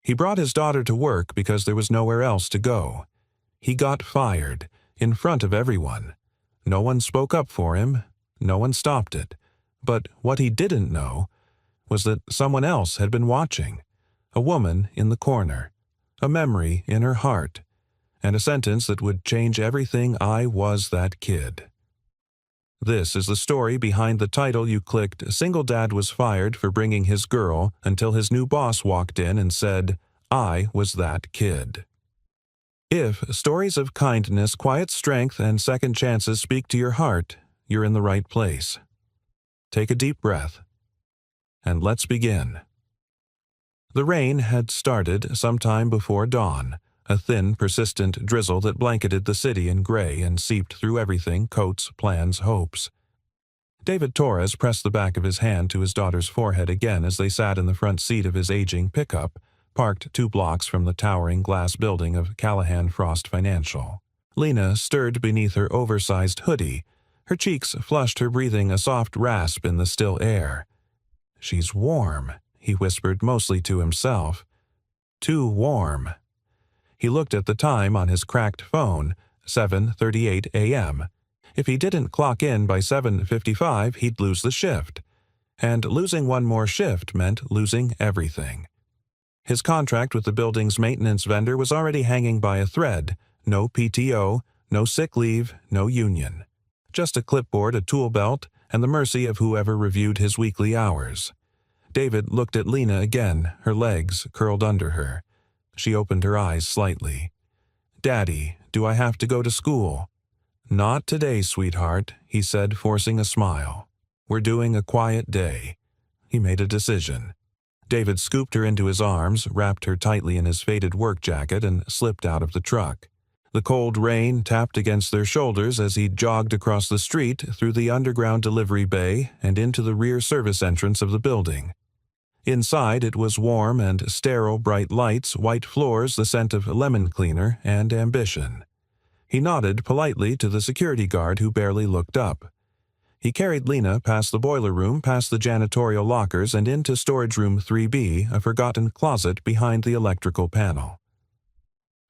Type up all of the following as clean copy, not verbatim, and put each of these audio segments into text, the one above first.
He brought his daughter to work because there was nowhere else to go. He got fired, in front of everyone. No one spoke up for him. No one stopped it. But what he didn't know was that someone else had been watching. A woman in the corner. A memory in her heart. And a sentence that would change everything. I was that kid. This is the story behind the title you clicked. A single dad was fired for bringing his girl until his new boss walked in and said, I was that kid. If stories of kindness, quiet strength, and second chances speak to your heart, you're in the right place. Take a deep breath. And let's begin. The rain had started sometime before dawn, a thin, persistent drizzle that blanketed the city in gray and seeped through everything: coats, plans, hopes. David Torres pressed the back of his hand to his daughter's forehead again as they sat in the front seat of his aging pickup, parked 2 blocks from the towering glass building of Callahan Frost Financial. Lena stirred beneath her oversized hoodie. Her cheeks flushed, her breathing a soft rasp in the still air. She's warm, he whispered mostly to himself. Too warm. He looked at the time on his cracked phone, 7:38 a.m. If he didn't clock in by 7:55, he'd lose the shift. And losing one more shift meant losing everything. His contract with the building's maintenance vendor was already hanging by a thread. No PTO, no sick leave, no union. Just a clipboard, a tool belt, and the mercy of whoever reviewed his weekly hours. David looked at Lena again, her legs curled under her. She opened her eyes slightly. Daddy, do I have to go to school? Not today, sweetheart, he said, forcing a smile. We're doing a quiet day. He made a decision. David scooped her into his arms, wrapped her tightly in his faded work jacket, and slipped out of the truck. The cold rain tapped against their shoulders as he jogged across the street, through the underground delivery bay, and into the rear service entrance of the building. Inside it was warm and sterile, bright lights, white floors, the scent of lemon cleaner, and ambition. He nodded politely to the security guard who barely looked up. He carried Lena past the boiler room, past the janitorial lockers, and into storage room 3B, a forgotten closet behind the electrical panel.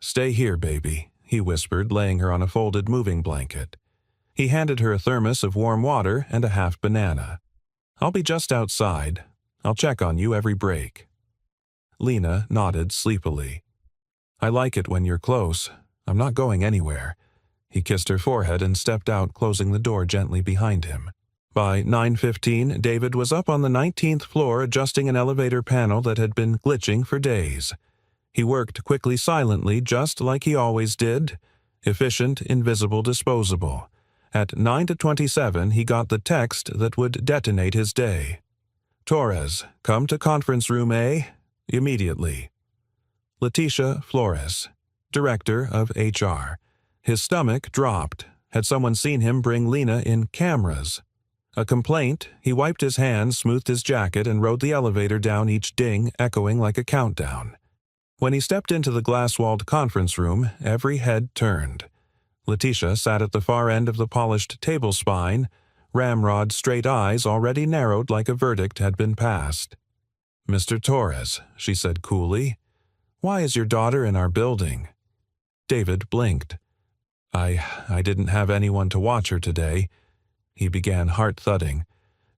Stay here, baby, he whispered, laying her on a folded moving blanket. He handed her a thermos of warm water and a half banana. I'll be just outside. I'll check on you every break. Lena nodded sleepily. I like it when you're close. I'm not going anywhere. He kissed her forehead and stepped out, closing the door gently behind him. By 9:15, David was up on the 19th floor adjusting an elevator panel that had been glitching for days. He worked quickly, silently, just like he always did. Efficient, invisible, disposable. At 9:27, he got the text that would detonate his day. Torres, come to conference room A, immediately. Leticia Flores, director of HR. His stomach dropped. Had someone seen him bring Lena in cameras? A complaint? He wiped his hands, smoothed his jacket, and rode the elevator down, each ding echoing like a countdown. When he stepped into the glass-walled conference room, every head turned. Leticia sat at the far end of the polished table spine, ramrod straight eyes already narrowed like a verdict had been passed. Mr. Torres, she said coolly, why is your daughter in our building? David blinked. I didn't have anyone to watch her today. He began, heart thudding.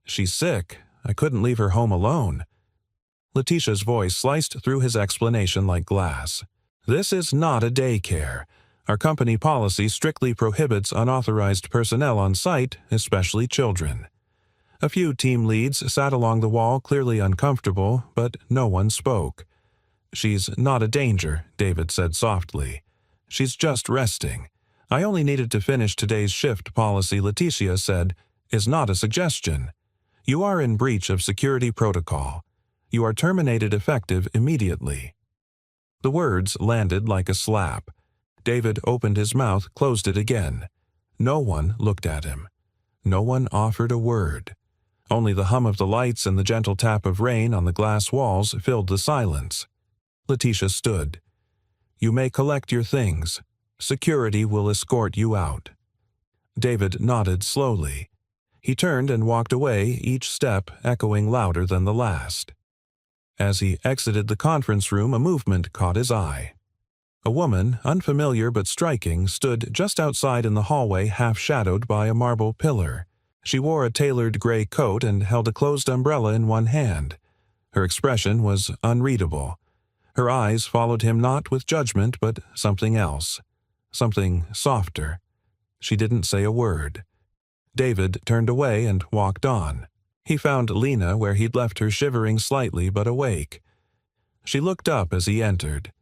She's sick. I couldn't leave her home alone. Leticia's voice sliced through his explanation like glass. This is not a daycare. Our company policy strictly prohibits unauthorized personnel on site, especially children. A few team leads sat along the wall, clearly uncomfortable, but no one spoke. She's not a danger, David said softly. She's just resting. I only needed to finish today's shift policy, Leticia said, is not a suggestion. You are in breach of security protocol. You are terminated effective immediately. The words landed like a slap. David opened his mouth, closed it again. No one looked at him. No one offered a word. Only the hum of the lights and the gentle tap of rain on the glass walls filled the silence. Leticia stood. You may collect your things. Security will escort you out. David nodded slowly. He turned and walked away, each step echoing louder than the last. As he exited the conference room, a movement caught his eye. A woman, unfamiliar but striking, stood just outside in the hallway, half-shadowed by a marble pillar. She wore a tailored gray coat and held a closed umbrella in one hand. Her expression was unreadable. Her eyes followed him not with judgment but something else, something softer. She didn't say a word. David turned away and walked on. He found Lena where he'd left her, shivering slightly but awake. She looked up as he entered.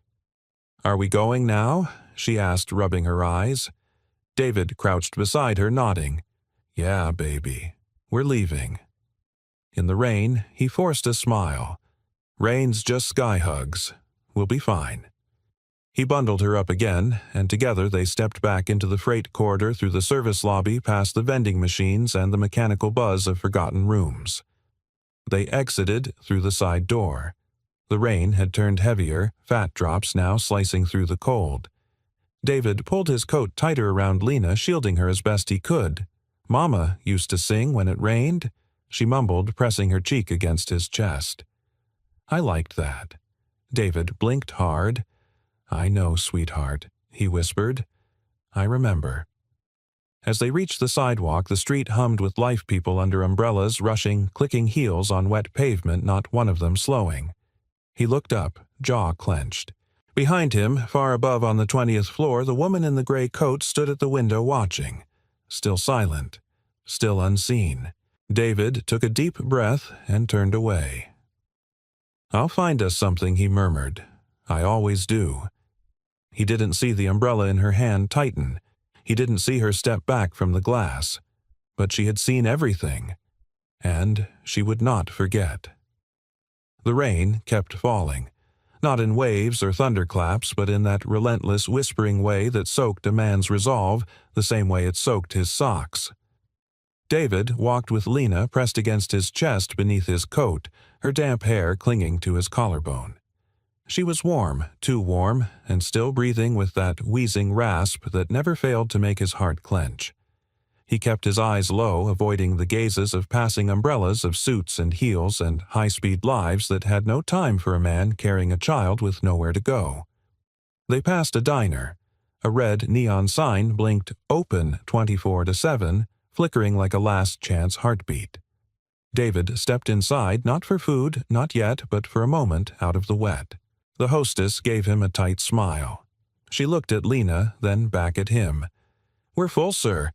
"Are we going now?" she asked, rubbing her eyes. David crouched beside her, nodding. "Yeah, baby. We're leaving." In the rain, he forced a smile. "Rain's just sky hugs. We'll be fine." He bundled her up again, and together they stepped back into the freight corridor, through the service lobby, past the vending machines and the mechanical buzz of forgotten rooms. They exited through the side door. The rain had turned heavier, fat drops now slicing through the cold. David pulled his coat tighter around Lena, shielding her as best he could. "Mama used to sing when it rained," she mumbled, pressing her cheek against his chest. "I liked that." David blinked hard. "I know, sweetheart," he whispered. "I remember." As they reached the sidewalk, the street hummed with life people under umbrellas, rushing, clicking heels on wet pavement, not one of them slowing. He looked up, jaw clenched. Behind him, far above on the 20th floor, the woman in the gray coat stood at the window watching. Still silent, still unseen. David took a deep breath and turned away. "I'll find us something," he murmured. "I always do." He didn't see the umbrella in her hand tighten. He didn't see her step back from the glass. But she had seen everything. And she would not forget. The rain kept falling. Not in waves or thunderclaps, but in that relentless, whispering way that soaked a man's resolve, the same way it soaked his socks. David walked with Lena pressed against his chest beneath his coat, her damp hair clinging to his collarbone. She was warm, too warm, and still breathing with that wheezing rasp that never failed to make his heart clench. He kept his eyes low, avoiding the gazes of passing umbrellas, of suits and heels and high-speed lives that had no time for a man carrying a child with nowhere to go. They passed a diner. A red neon sign blinked "Open 24/7, flickering like a last-chance heartbeat. David stepped inside, not for food, not yet, but for a moment out of the wet. The hostess gave him a tight smile. She looked at Lena, then back at him. "We're full, sir."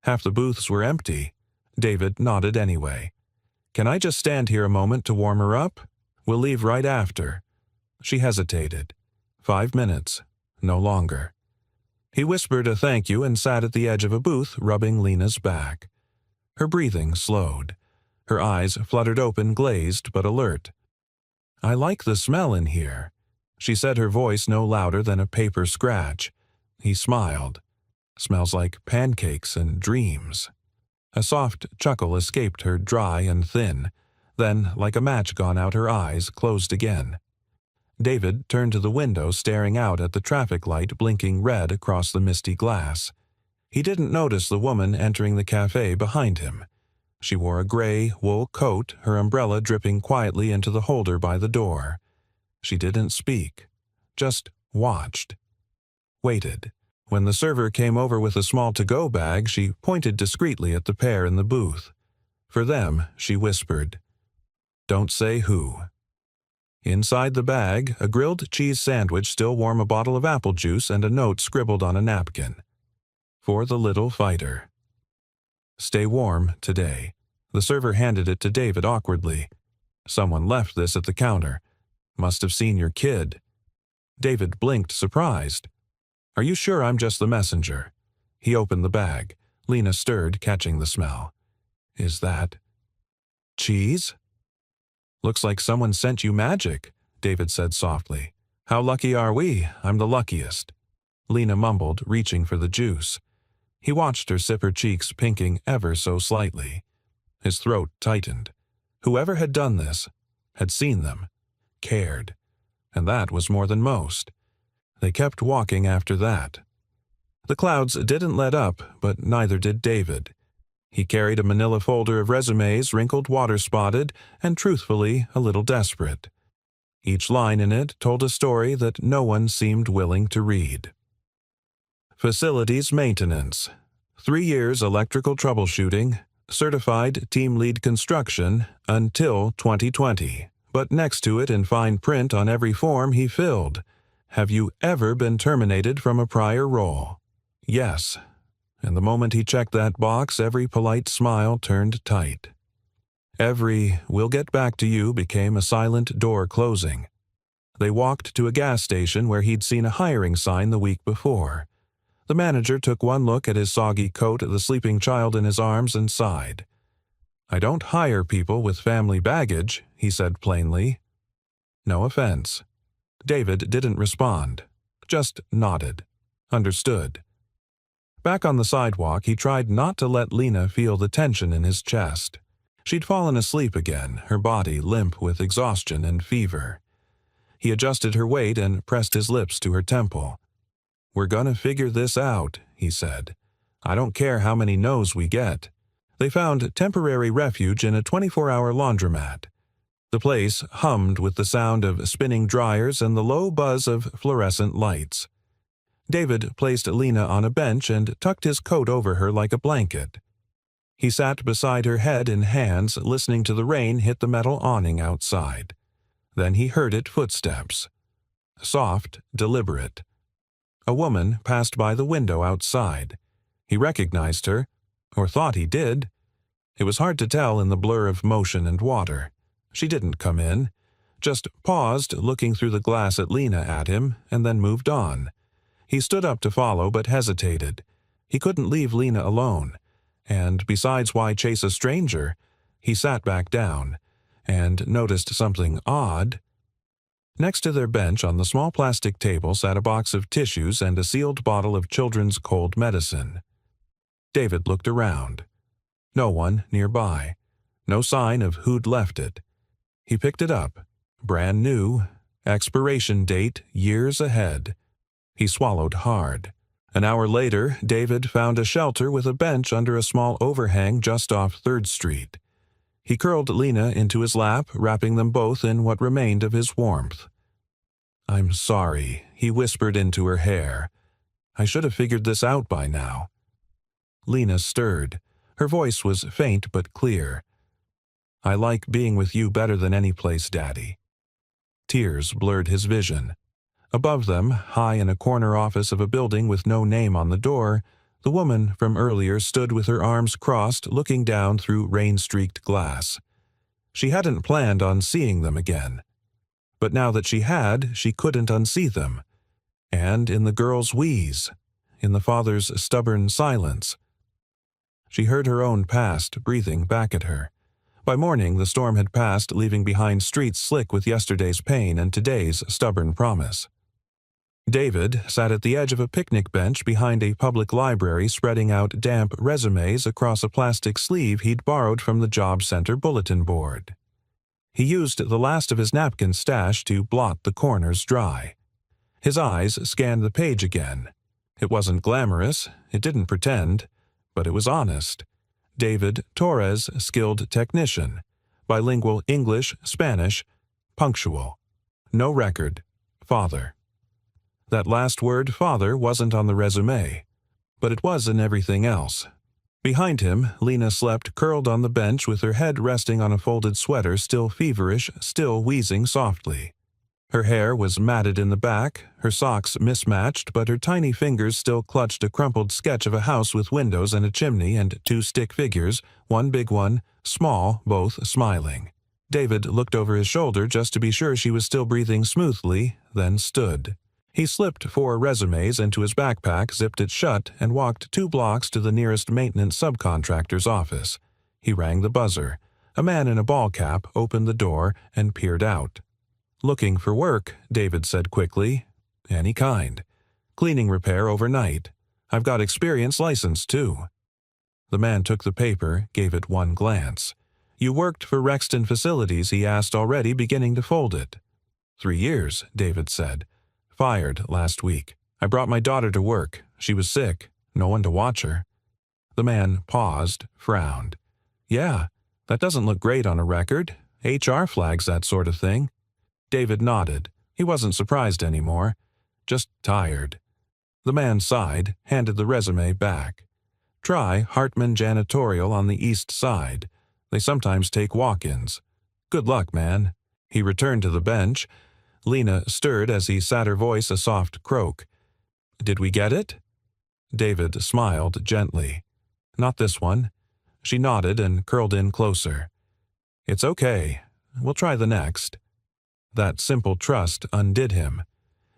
Half the booths were empty. David nodded anyway. "Can I just stand here a moment to warm her up? We'll leave right after." She hesitated. 5 minutes. No longer. He whispered a thank you and sat at the edge of a booth, rubbing Lena's back. Her breathing slowed. Her eyes fluttered open, glazed but alert. "I like the smell in here," she said, her voice no louder than a paper scratch. He smiled. "Smells like pancakes and dreams." A soft chuckle escaped her, dry and thin. Then, like a match gone out, her eyes closed again. David turned to the window, staring out at the traffic light blinking red across the misty glass. He didn't notice the woman entering the cafe behind him. She wore a gray wool coat, her umbrella dripping quietly into the holder by the door. She didn't speak, just watched. Waited. When the server came over with a small to-go bag, she pointed discreetly at the pair in the booth. For them, she whispered, "Don't say who." Inside the bag, a grilled cheese sandwich, still warm, a bottle of apple juice, and a note scribbled on a napkin. "For the little fighter. Stay warm today." The server handed it to David awkwardly. "Someone left this at the counter. Must have seen your kid." David blinked, surprised. "Are you sure I'm just the messenger?" He opened the bag. Lena stirred, catching the smell. "Is that cheese?" "Looks like someone sent you magic," David said softly. "How lucky are we? I'm the luckiest." Lena mumbled, reaching for the juice. He watched her sip, her cheeks pinking ever so slightly. His throat tightened. Whoever had done this had seen them, cared, and that was more than most. They kept walking after that. The clouds didn't let up, but neither did David. He carried a manila folder of resumes, wrinkled, water-spotted, and truthfully a little desperate. Each line in it told a story that no one seemed willing to read. Facilities maintenance. 3 years electrical troubleshooting, certified team lead construction until 2020. But next to it in fine print on every form he filled, have you ever been terminated from a prior role? Yes. And the moment he checked that box, every polite smile turned tight. Every "we'll get back to you" became a silent door closing. They walked to a gas station where he'd seen a hiring sign the week before. The manager took one look at his soggy coat, the sleeping child in his arms, and sighed. "I don't hire people with family baggage," he said plainly. No offense. David didn't respond, just nodded. Understood. Back on the sidewalk, he tried not to let Lena feel the tension in his chest. She'd fallen asleep again, her body limp with exhaustion and fever. He adjusted her weight and pressed his lips to her temple. "We're gonna figure this out," he said. "I don't care how many no's we get." They found temporary refuge in a 24-hour laundromat. The place hummed with the sound of spinning dryers and the low buzz of fluorescent lights. David placed Lena on a bench and tucked his coat over her like a blanket. He sat beside her, head in hands, listening to the rain hit the metal awning outside. Then he heard it footsteps. Soft, deliberate. A woman passed by the window outside. He recognized her, or thought he did. It was hard to tell in the blur of motion and water. She didn't come in, just paused, looking through the glass at Lena at him, and then moved on. He stood up to follow, but hesitated. He couldn't leave Lena alone, and besides, why chase a stranger? He sat back down, and noticed something odd. Next to their bench on the small plastic table sat a box of tissues and a sealed bottle of children's cold medicine. David looked around. No one nearby. No sign of who'd left it. He picked it up. Brand new. Expiration date years ahead. He swallowed hard. An hour later, David found a shelter with a bench under a small overhang just off 3rd Street. He curled Lena into his lap, wrapping them both in what remained of his warmth. "I'm sorry," he whispered into her hair. "I should have figured this out by now." Lena stirred. Her voice was faint but clear. "I like being with you better than any place, Daddy." Tears blurred his vision. Above them, high in a corner office of a building with no name on the door, the woman from earlier stood with her arms crossed, looking down through rain-streaked glass. She hadn't planned on seeing them again. But now that she had, she couldn't unsee them. And in the girl's wheeze, in the father's stubborn silence. She heard her own past breathing back at her. By morning, the storm had passed, leaving behind streets slick with yesterday's pain and today's stubborn promise. David sat at the edge of a picnic bench behind a public library, spreading out damp resumes across a plastic sleeve he'd borrowed from the job center bulletin board. He used the last of his napkin stash to blot the corners dry. His eyes scanned the page again. It wasn't glamorous, it didn't pretend, but it was honest. David Torres, skilled technician. Bilingual English, Spanish. Punctual. No record. Father. That last word, father, wasn't on the resume, but it was in everything else. Behind him, Lena slept curled on the bench with her head resting on a folded sweater, still feverish, still wheezing softly. Her hair was matted in the back, her socks mismatched, but her tiny fingers still clutched a crumpled sketch of a house with windows and a chimney and 2 stick figures, one big one, small, both smiling. David looked over his shoulder just to be sure she was still breathing smoothly, then stood. He slipped 4 resumes into his backpack, zipped it shut, and walked 2 blocks to the nearest maintenance subcontractor's office. He rang the buzzer. A man in a ball cap opened the door and peered out. "Looking for work," David said quickly. "Any kind. Cleaning repair overnight. I've got experience license, too." The man took the paper, gave it one glance. "You worked for Rexton Facilities?" he asked, already beginning to fold it. 3 years, David said. "Fired last week. I brought my daughter to work. She was sick. No one to watch her." The man paused, frowned. "Yeah, that doesn't look great on a record. HR flags that sort of thing." David nodded. He wasn't surprised anymore, just tired. The man sighed, handed the resume back. Try Hartman Janitorial on the East Side. They sometimes take walk-ins. Good luck, man. He returned to the bench. Lena stirred as he sat, her voice a soft croak. Did we get it? David smiled gently. Not this one. She nodded and curled in closer. It's okay. We'll try the next. That simple trust undid him.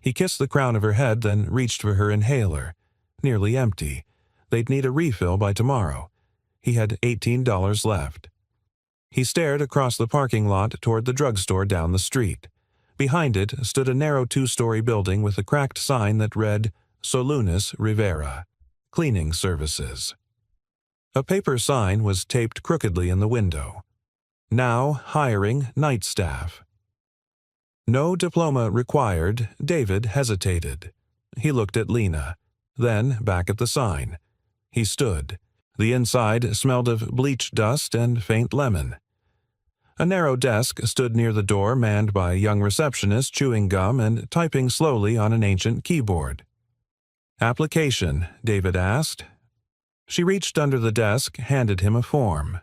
He kissed the crown of her head, then reached for her inhaler. Nearly empty. They'd need a refill by tomorrow. He had $18 left. He stared across the parking lot toward the drugstore down the street. Behind it stood a narrow 2-story building with a cracked sign that read, Solunas Rivera, Cleaning Services. A paper sign was taped crookedly in the window. Now hiring night staff. No diploma required, David hesitated. He looked at Lena, then back at the sign. He stood. The inside smelled of bleach dust and faint lemon. A narrow desk stood near the door, manned by a young receptionist chewing gum and typing slowly on an ancient keyboard. Application, David asked. She reached under the desk, handed him a form.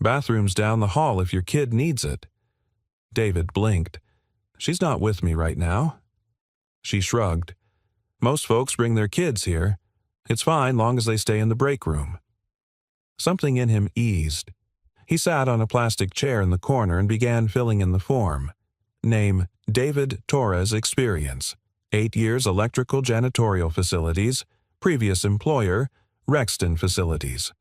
Bathroom's down the hall if your kid needs it. David blinked. She's not with me right now. She shrugged. Most folks bring their kids here. It's fine long as they stay in the break room. Something in him eased. He sat on a plastic chair in the corner and began filling in the form. Name, David Torres Experience. 8 years electrical janitorial facilities. Previous employer, Rexton Facilities.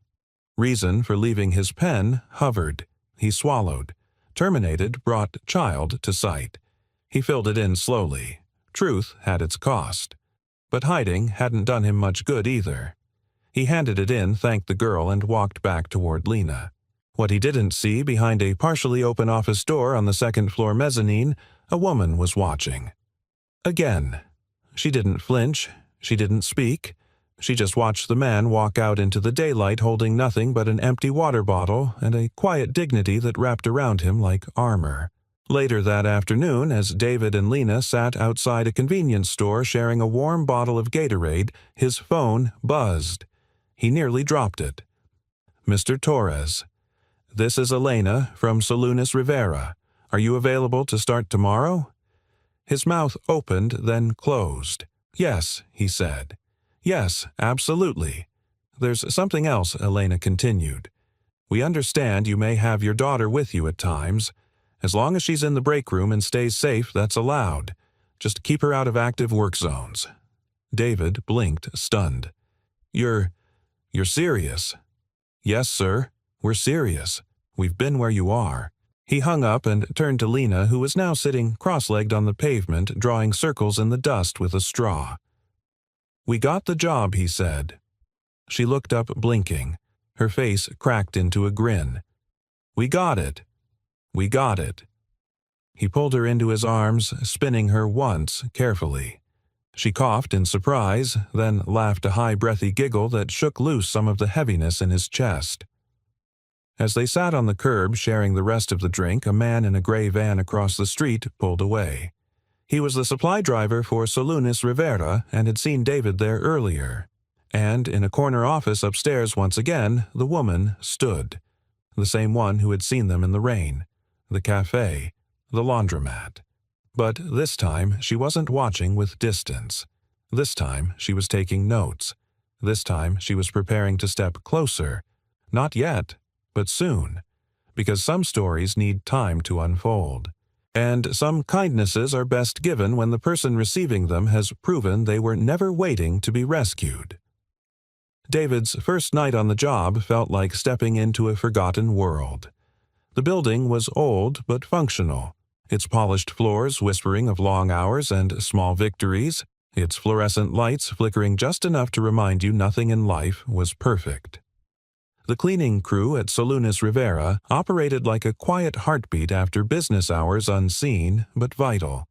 Reason for leaving his pen hovered. He swallowed. Terminated brought child to sight. He filled it in slowly. Truth had its cost. But hiding hadn't done him much good either. He handed it in, thanked the girl, and walked back toward Lena. What he didn't see behind a partially open office door on the second-floor mezzanine, a woman was watching. Again. She didn't flinch. She didn't speak. She just watched the man walk out into the daylight holding nothing but an empty water bottle and a quiet dignity that wrapped around him like armor. Later that afternoon, as David and Lena sat outside a convenience store sharing a warm bottle of Gatorade, his phone buzzed. He nearly dropped it. Mr. Torres, this is Elena from Solunas Rivera. Are you available to start tomorrow? His mouth opened, then closed. Yes, he said. Yes, absolutely. There's something else, Elena continued. We understand you may have your daughter with you at times. As long as she's in the break room and stays safe, that's allowed. Just keep her out of active work zones. David blinked, stunned. You're serious? Yes, sir. We're serious. We've been where you are. He hung up and turned to Lena, who was now sitting cross-legged on the pavement, drawing circles in the dust with a straw. We got the job, he said. She looked up, blinking. Her face cracked into a grin. We got it. We got it. He pulled her into his arms, spinning her once carefully. She coughed in surprise, then laughed a high, breathy giggle that shook loose some of the heaviness in his chest. As they sat on the curb sharing the rest of the drink, a man in a gray van across the street pulled away. He was the supply driver for Solunas Rivera and had seen David there earlier. And in a corner office upstairs once again, the woman stood. The same one who had seen them in the rain. The cafe. The laundromat. But this time she wasn't watching with distance. This time she was taking notes. This time she was preparing to step closer. Not yet, but soon. Because some stories need time to unfold. And some kindnesses are best given when the person receiving them has proven they were never waiting to be rescued. David's first night on the job felt like stepping into a forgotten world. The building was old but functional, its polished floors whispering of long hours and small victories, its fluorescent lights flickering just enough to remind you nothing in life was perfect. The cleaning crew at Solunas Rivera operated like a quiet heartbeat after business hours, unseen but vital.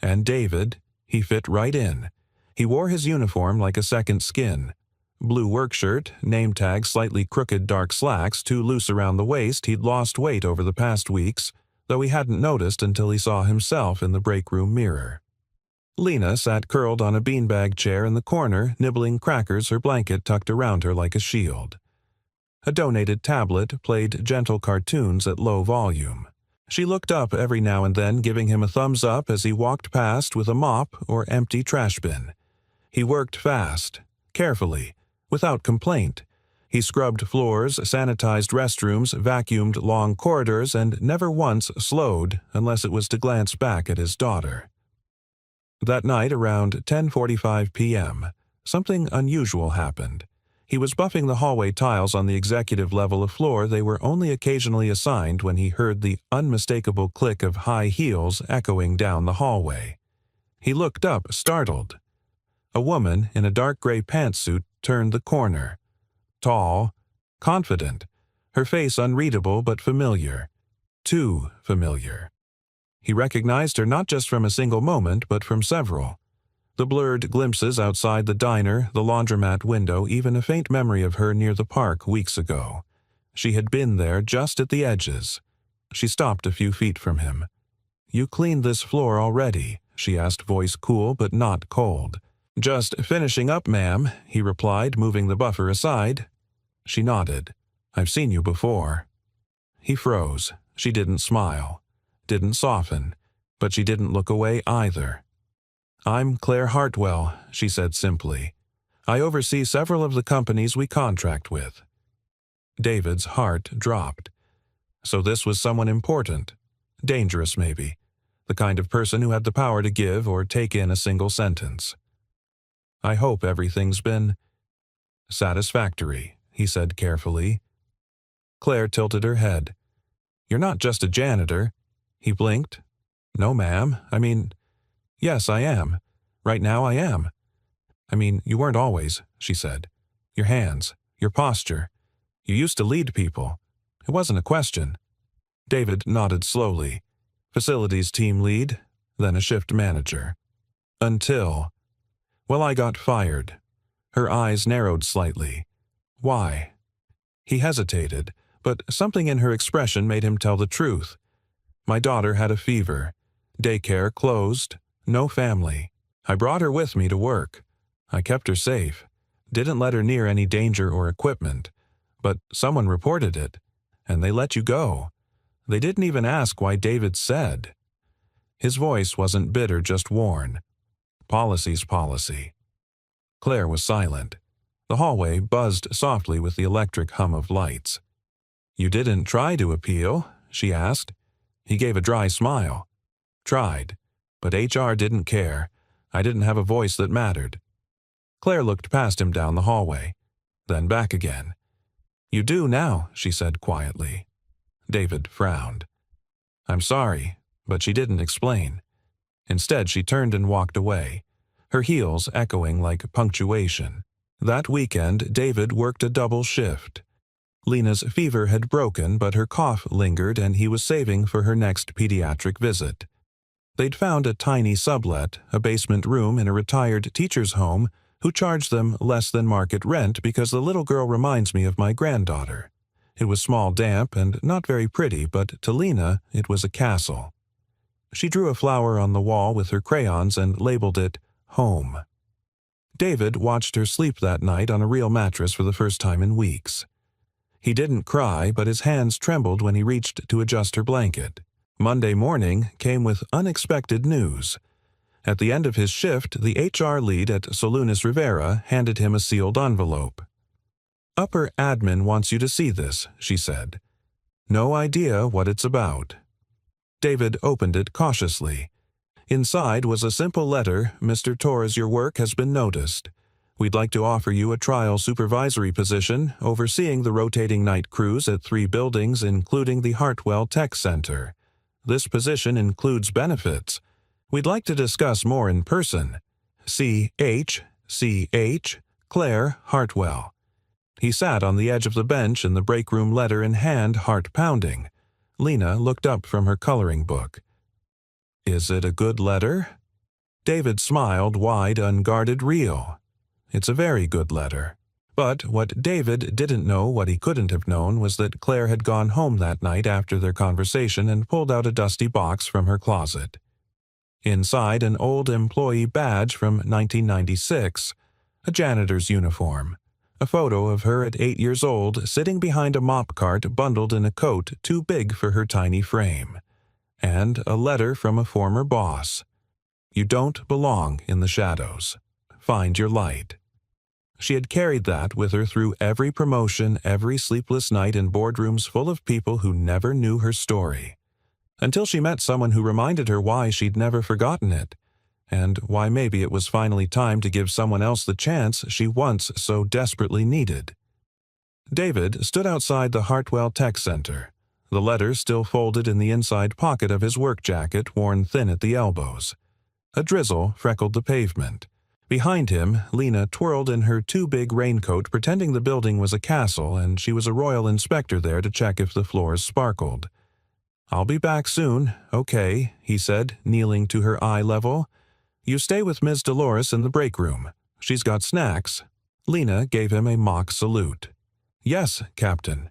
And David, he fit right in. He wore his uniform like a second skin. Blue work shirt, name tag slightly crooked dark slacks too loose around the waist, he'd lost weight over the past weeks, though he hadn't noticed until he saw himself in the break room mirror. Lena sat curled on a beanbag chair in the corner, nibbling crackers, her blanket tucked around her like a shield. A donated tablet played gentle cartoons at low volume. She looked up every now and then, giving him a thumbs up as he walked past with a mop or empty trash bin. He worked fast, carefully, without complaint. He scrubbed floors, sanitized restrooms, vacuumed long corridors, and never once slowed unless it was to glance back at his daughter. That night, around 10:45 p.m., something unusual happened. He was buffing the hallway tiles on the executive level of floor they were only occasionally assigned when he heard the unmistakable click of high heels echoing down the hallway. He looked up, startled. A woman in a dark gray pantsuit turned the corner. Tall, confident, her face unreadable but familiar. Too familiar. He recognized her not just from a single moment, but from several. The blurred glimpses outside the diner, the laundromat window, even a faint memory of her near the park weeks ago. She had been there just at the edges. She stopped a few feet from him. "You cleaned this floor already?" she asked, voice cool but not cold. "Just finishing up, ma'am," he replied, moving the buffer aside. She nodded. "I've seen you before." He froze. She didn't smile. Didn't soften. But she didn't look away either. "I'm Claire Hartwell," she said simply. "I oversee several of the companies we contract with." David's heart dropped. So this was someone important. Dangerous, maybe. The kind of person who had the power to give or take in a single sentence. "I hope everything's been satisfactory," he said carefully. Claire tilted her head. "You're not just a janitor." He blinked. "No, ma'am. Yes, I am. Right now I am." You weren't always," she said. "Your hands, your posture. You used to lead people. It wasn't a question." David nodded slowly. Facilities team lead, then a shift manager. Until... Well, I got fired. Her eyes narrowed slightly. "Why?" He hesitated, but something in her expression made him tell the truth. "My daughter had a fever. Daycare closed. No family. I brought her with me to work. I kept her safe. Didn't let her near any danger or equipment. But someone reported it, and they let you go. They didn't even ask why David said." His voice wasn't bitter, just worn. "Policy's policy." Claire was silent. The hallway buzzed softly with the electric hum of lights. "You didn't try to appeal?" she asked. He gave a dry smile. "Tried. But HR didn't care. I didn't have a voice that mattered." Claire looked past him down the hallway, then back again. "You do now," she said quietly. David frowned. "I'm sorry," but she didn't explain. Instead, she turned and walked away, her heels echoing like punctuation. That weekend, David worked a double shift. Lena's fever had broken, but her cough lingered, and he was saving for her next pediatric visit. They'd found a tiny sublet, a basement room in a retired teacher's home, who charged them less than market rent because the little girl reminds me of my granddaughter. It was small, damp, and not very pretty, but to Lena it was a castle. She drew a flower on the wall with her crayons and labeled it Home. David watched her sleep that night on a real mattress for the first time in weeks. He didn't cry, but his hands trembled when he reached to adjust her blanket. Monday morning came with unexpected news. At the end of his shift, the HR lead at Solunas Rivera handed him a sealed envelope. "Upper admin wants you to see this," she said. "No idea what it's about." David opened it cautiously. Inside was a simple letter. "Mr. Torres, your work has been noticed. We'd like to offer you a trial supervisory position overseeing the rotating night crews at 3 buildings, including the Hartwell Tech Center. This position includes benefits. We'd like to discuss more in person. C.H. Claire Hartwell." He sat on the edge of the bench in the break room, letter in hand, heart pounding. Lena looked up from her coloring book. "Is it a good letter?" David smiled, wide, unguarded, real. "It's a very good letter. But what David didn't know, what he couldn't have known, was that Claire had gone home that night after their conversation and pulled out a dusty box from her closet. Inside, an old employee badge from 1996, a janitor's uniform, a photo of her at 8 years old sitting behind a mop cart bundled in a coat too big for her tiny frame, and a letter from a former boss. You don't belong in the shadows. Find your light. She had carried that with her through every promotion, every sleepless night in boardrooms full of people who never knew her story, until she met someone who reminded her why she'd never forgotten it, and why maybe it was finally time to give someone else the chance she once so desperately needed. David stood outside the Hartwell Tech Center, the letter still folded in the inside pocket of his work jacket worn thin at the elbows. A drizzle freckled the pavement. Behind him, Lena twirled in her too big raincoat, pretending the building was a castle and she was a royal inspector there to check if the floors sparkled. "I'll be back soon, okay," he said, kneeling to her eye level. "You stay with Ms. Dolores in the break room. She's got snacks." Lena gave him a mock salute. "Yes, Captain."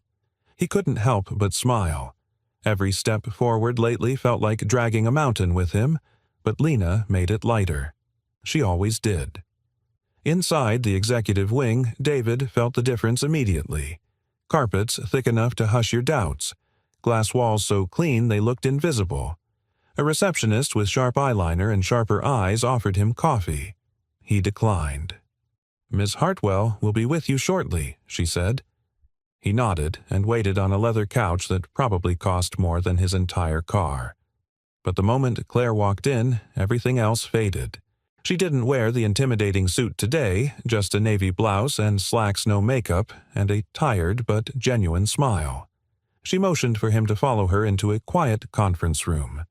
He couldn't help but smile. Every step forward lately felt like dragging a mountain with him, but Lena made it lighter. She always did. Inside the executive wing, David felt the difference immediately. Carpets thick enough to hush your doubts. Glass walls so clean they looked invisible. A receptionist with sharp eyeliner and sharper eyes offered him coffee. He declined. "Miss Hartwell will be with you shortly," she said. He nodded and waited on a leather couch that probably cost more than his entire car. But the moment Claire walked in, everything else faded. She didn't wear the intimidating suit today, just a navy blouse and slacks, no makeup, and a tired but genuine smile. She motioned for him to follow her into a quiet conference room.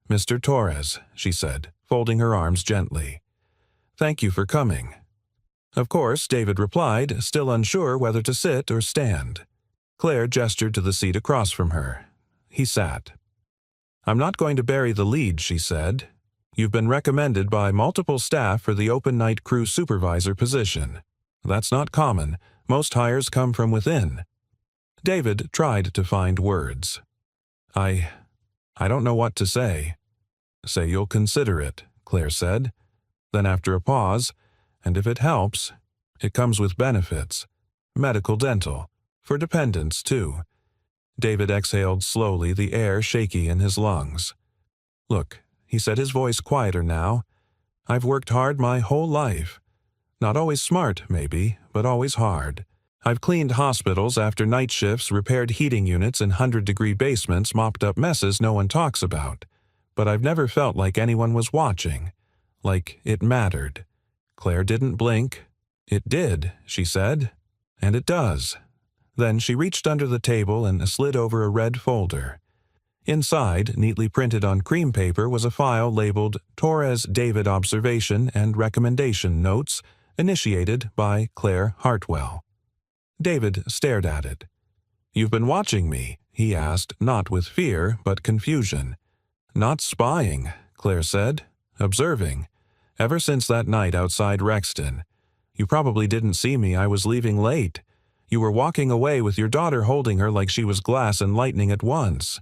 "Mr. Torres," she said, folding her arms gently. "Thank you for coming." Of course, David replied, still unsure whether to sit or stand. Claire gestured to the seat across from her. He sat. "I'm not going to bury the lead," she said. "You've been recommended by multiple staff for the open night crew supervisor position. That's not common. Most hires come from within." David tried to find words. I don't know what to say." "Say you'll consider it," Claire said. Then after a pause, "And if it helps, it comes with benefits. Medical, dental. For dependents, too." David exhaled slowly, the air shaky in his lungs. "Look," he said, his voice quieter now, "I've worked hard my whole life. Not always smart, maybe, but always hard. I've cleaned hospitals after night shifts, repaired heating units in 100-degree basements, mopped up messes no one talks about. But I've never felt like anyone was watching. Like it mattered." Claire didn't blink. "It did," she said. "And it does." Then she reached under the table and slid over a red folder. Inside, neatly printed on cream paper, was a file labeled Torres David Observation and Recommendation Notes, initiated by Claire Hartwell. David stared at it. "You've been watching me?" he asked, not with fear, but confusion. "Not spying," Claire said. "Observing. Ever since that night outside Rexton. You probably didn't see me. I was leaving late. You were walking away with your daughter holding her like she was glass and lightning at once."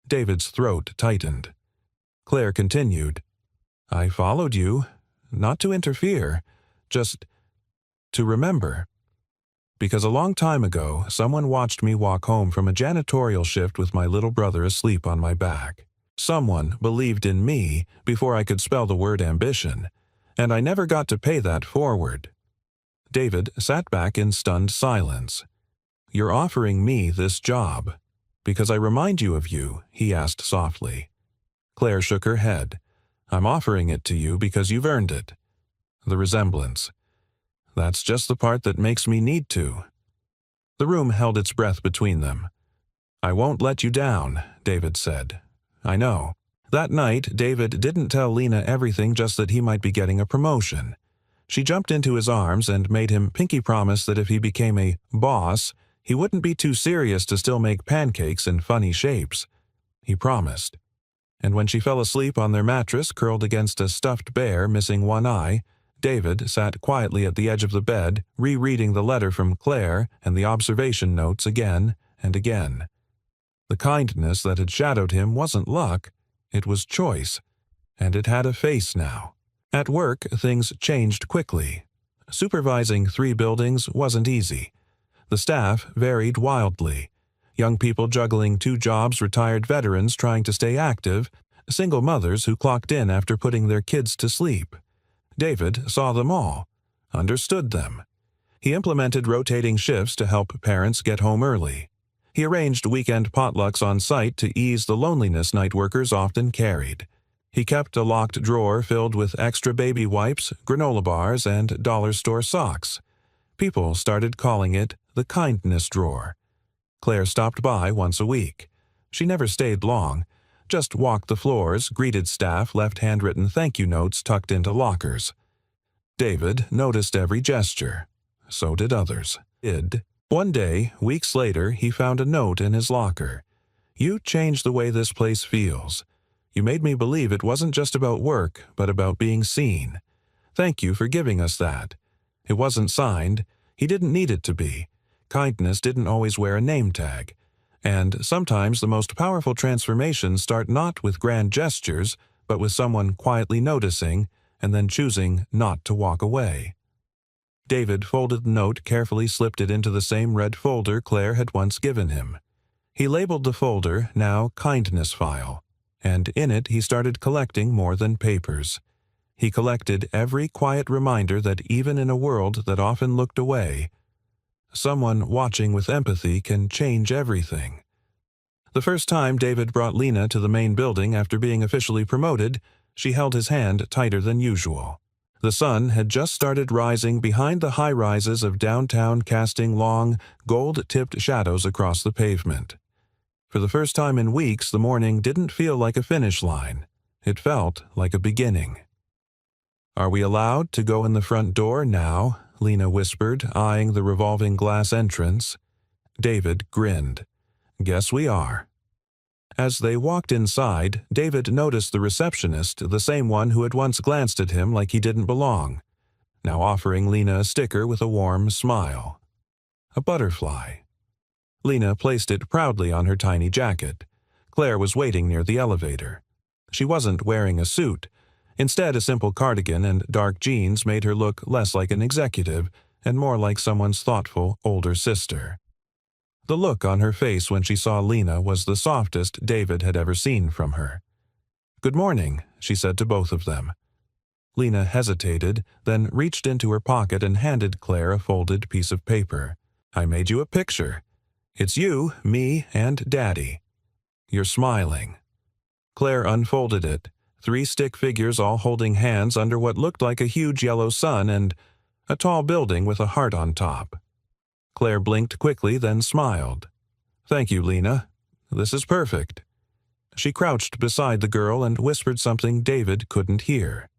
David's throat tightened. Claire continued. "I followed you, not to interfere, just to remember. Because a long time ago, someone watched me walk home from a janitorial shift with my little brother asleep on my back. Someone believed in me before I could spell the word ambition, and I never got to pay that forward." David sat back in stunned silence. "You're offering me this job because I remind you of you?" he asked softly. Claire shook her head. "I'm offering it to you because you've earned it." The resemblance. "That's just the part that makes me need to." The room held its breath between them. "I won't let you down," David said. "I know." That night, David didn't tell Lena everything just that he might be getting a promotion. She jumped into his arms and made him pinky promise that if he became a boss, he wouldn't be too serious to still make pancakes in funny shapes. He promised. And when she fell asleep on their mattress curled against a stuffed bear missing one eye, David sat quietly at the edge of the bed, rereading the letter from Claire and the observation notes again and again. The kindness that had shadowed him wasn't luck, it was choice, and it had a face now. At work, things changed quickly. Supervising 3 buildings wasn't easy. The staff varied wildly. Young people juggling 2 jobs, retired veterans trying to stay active, single mothers who clocked in after putting their kids to sleep. David saw them all, understood them. He implemented rotating shifts to help parents get home early. He arranged weekend potlucks on site to ease the loneliness night workers often carried. He kept a locked drawer filled with extra baby wipes, granola bars, and dollar store socks. People started calling it the kindness drawer. Claire stopped by once a week. She never stayed long, just walked the floors, greeted staff, left handwritten thank you notes tucked into lockers. David noticed every gesture. So did others. One day, weeks later, he found a note in his locker. "You changed the way this place feels. You made me believe it wasn't just about work, but about being seen. Thank you for giving us that." It wasn't signed. He didn't need it to be. Kindness didn't always wear a name tag. And sometimes the most powerful transformations start not with grand gestures, but with someone quietly noticing and then choosing not to walk away. David folded the note, carefully slipped it into the same red folder Claire had once given him. He labeled the folder, now Kindness File, and in it he started collecting more than papers. He collected every quiet reminder that even in a world that often looked away, someone watching with empathy can change everything. The first time David brought Lena to the main building after being officially promoted, she held his hand tighter than usual. The sun had just started rising behind the high-rises of downtown, casting long, gold-tipped shadows across the pavement. For the first time in weeks, the morning didn't feel like a finish line. It felt like a beginning. "Are we allowed to go in the front door now?" Lena whispered, eyeing the revolving glass entrance. David grinned. "Guess we are." As they walked inside, David noticed the receptionist, the same one who had once glanced at him like he didn't belong, now offering Lena a sticker with a warm smile. A butterfly. Lena placed it proudly on her tiny jacket. Claire was waiting near the elevator. She wasn't wearing a suit. Instead, a simple cardigan and dark jeans made her look less like an executive and more like someone's thoughtful older sister. The look on her face when she saw Lena was the softest David had ever seen from her. "Good morning," she said to both of them. Lena hesitated, then reached into her pocket and handed Claire a folded piece of paper. "I made you a picture. It's you, me, and Daddy. You're smiling." Claire unfolded it. 3 stick figures all holding hands under what looked like a huge yellow sun and a tall building with a heart on top. Claire blinked quickly, then smiled. "Thank you, Lena. This is perfect." She crouched beside the girl and whispered something David couldn't hear.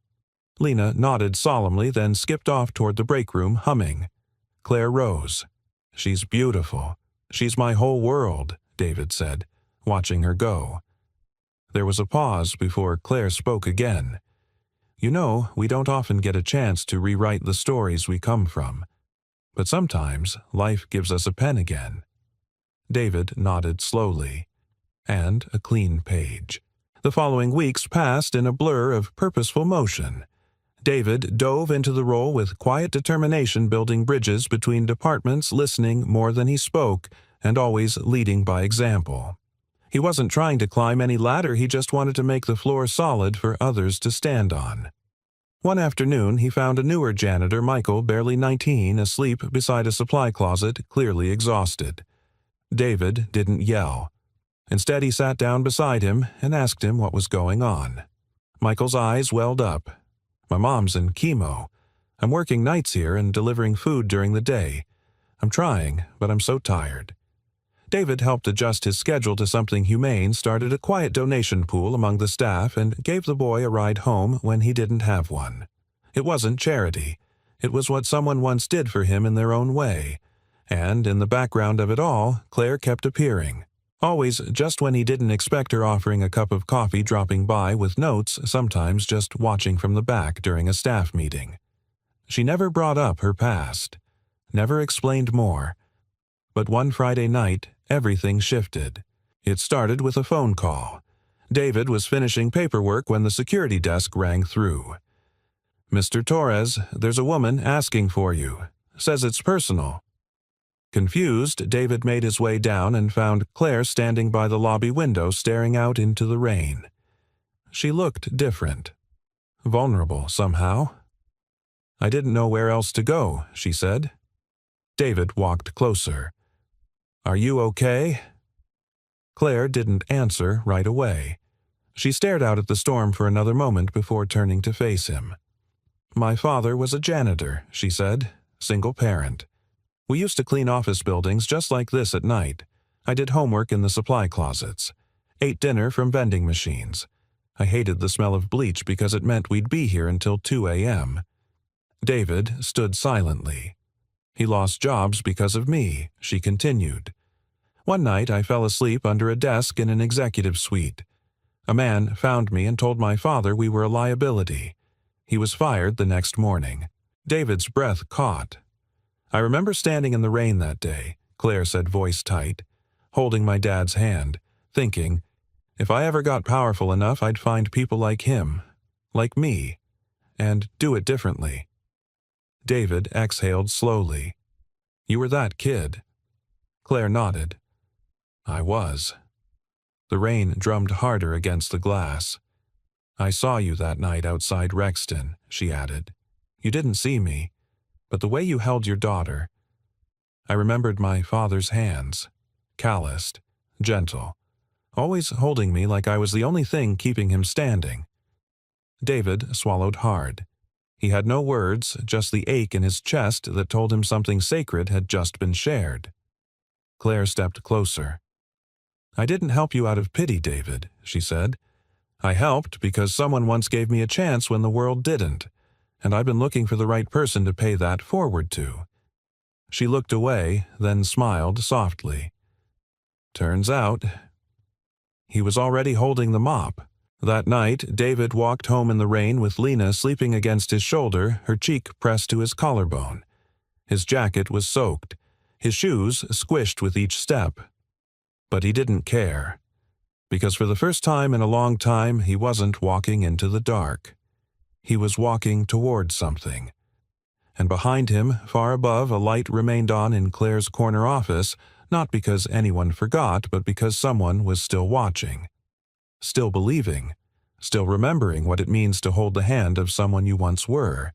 Lena nodded solemnly, then skipped off toward the break room, humming. Claire rose. "She's beautiful. She's my whole world," David said, watching her go. There was a pause before Claire spoke again. "You know, we don't often get a chance to rewrite the stories we come from. But sometimes life gives us a pen again." David nodded slowly. And a clean page. The following weeks passed in a blur of purposeful motion. David dove into the role with quiet determination, building bridges between departments, listening more than he spoke, and always leading by example. He wasn't trying to climb any ladder, he just wanted to make the floor solid for others to stand on. One afternoon, he found a newer janitor, Michael, barely 19, asleep beside a supply closet, clearly exhausted. David didn't yell. Instead, he sat down beside him and asked him what was going on. Michael's eyes welled up. "My mom's in chemo. I'm working nights here and delivering food during the day. I'm trying, but I'm so tired." David helped adjust his schedule to something humane, started a quiet donation pool among the staff, and gave the boy a ride home when he didn't have one. It wasn't charity. It was what someone once did for him in their own way. And in the background of it all, Claire kept appearing. Always just when he didn't expect her, offering a cup of coffee, dropping by with notes, sometimes just watching from the back during a staff meeting. She never brought up her past, never explained more. But one Friday night, everything shifted. It started with a phone call. David was finishing paperwork when the security desk rang through. "Mr. Torres, there's a woman asking for you. Says it's personal." Confused, David made his way down and found Claire standing by the lobby window staring out into the rain. She looked different. Vulnerable, somehow. "I didn't know where else to go," she said. David walked closer. "Are you okay?" Claire didn't answer right away. She stared out at the storm for another moment before turning to face him. "My father was a janitor," she said, "single parent. We used to clean office buildings just like this at night. I did homework in the supply closets. Ate dinner from vending machines. I hated the smell of bleach because it meant we'd be here until 2 a.m. David stood silently. "He lost jobs because of me," she continued. "One night I fell asleep under a desk in an executive suite. A man found me and told my father we were a liability. He was fired the next morning." David's breath caught. "I remember standing in the rain that day," Claire said, voice tight, "holding my dad's hand, thinking, if I ever got powerful enough I'd find people like him, like me, and do it differently." David exhaled slowly. "You were that kid." Claire nodded. "I was." The rain drummed harder against the glass. "I saw you that night outside Rexton," she added. "You didn't see me, but the way you held your daughter. I remembered my father's hands, calloused, gentle, always holding me like I was the only thing keeping him standing." David swallowed hard. He had no words, just the ache in his chest that told him something sacred had just been shared. Claire stepped closer. "I didn't help you out of pity, David," she said. "I helped because someone once gave me a chance when the world didn't, and I've been looking for the right person to pay that forward to." She looked away, then smiled softly. "Turns out..." He was already holding the mop. That night, David walked home in the rain with Lena sleeping against his shoulder, her cheek pressed to his collarbone. His jacket was soaked, his shoes squished with each step. But he didn't care, because for the first time in a long time he wasn't walking into the dark. He was walking toward something. And behind him, far above, a light remained on in Claire's corner office, not because anyone forgot, but because someone was still watching. Still believing, still remembering what it means to hold the hand of someone you once were,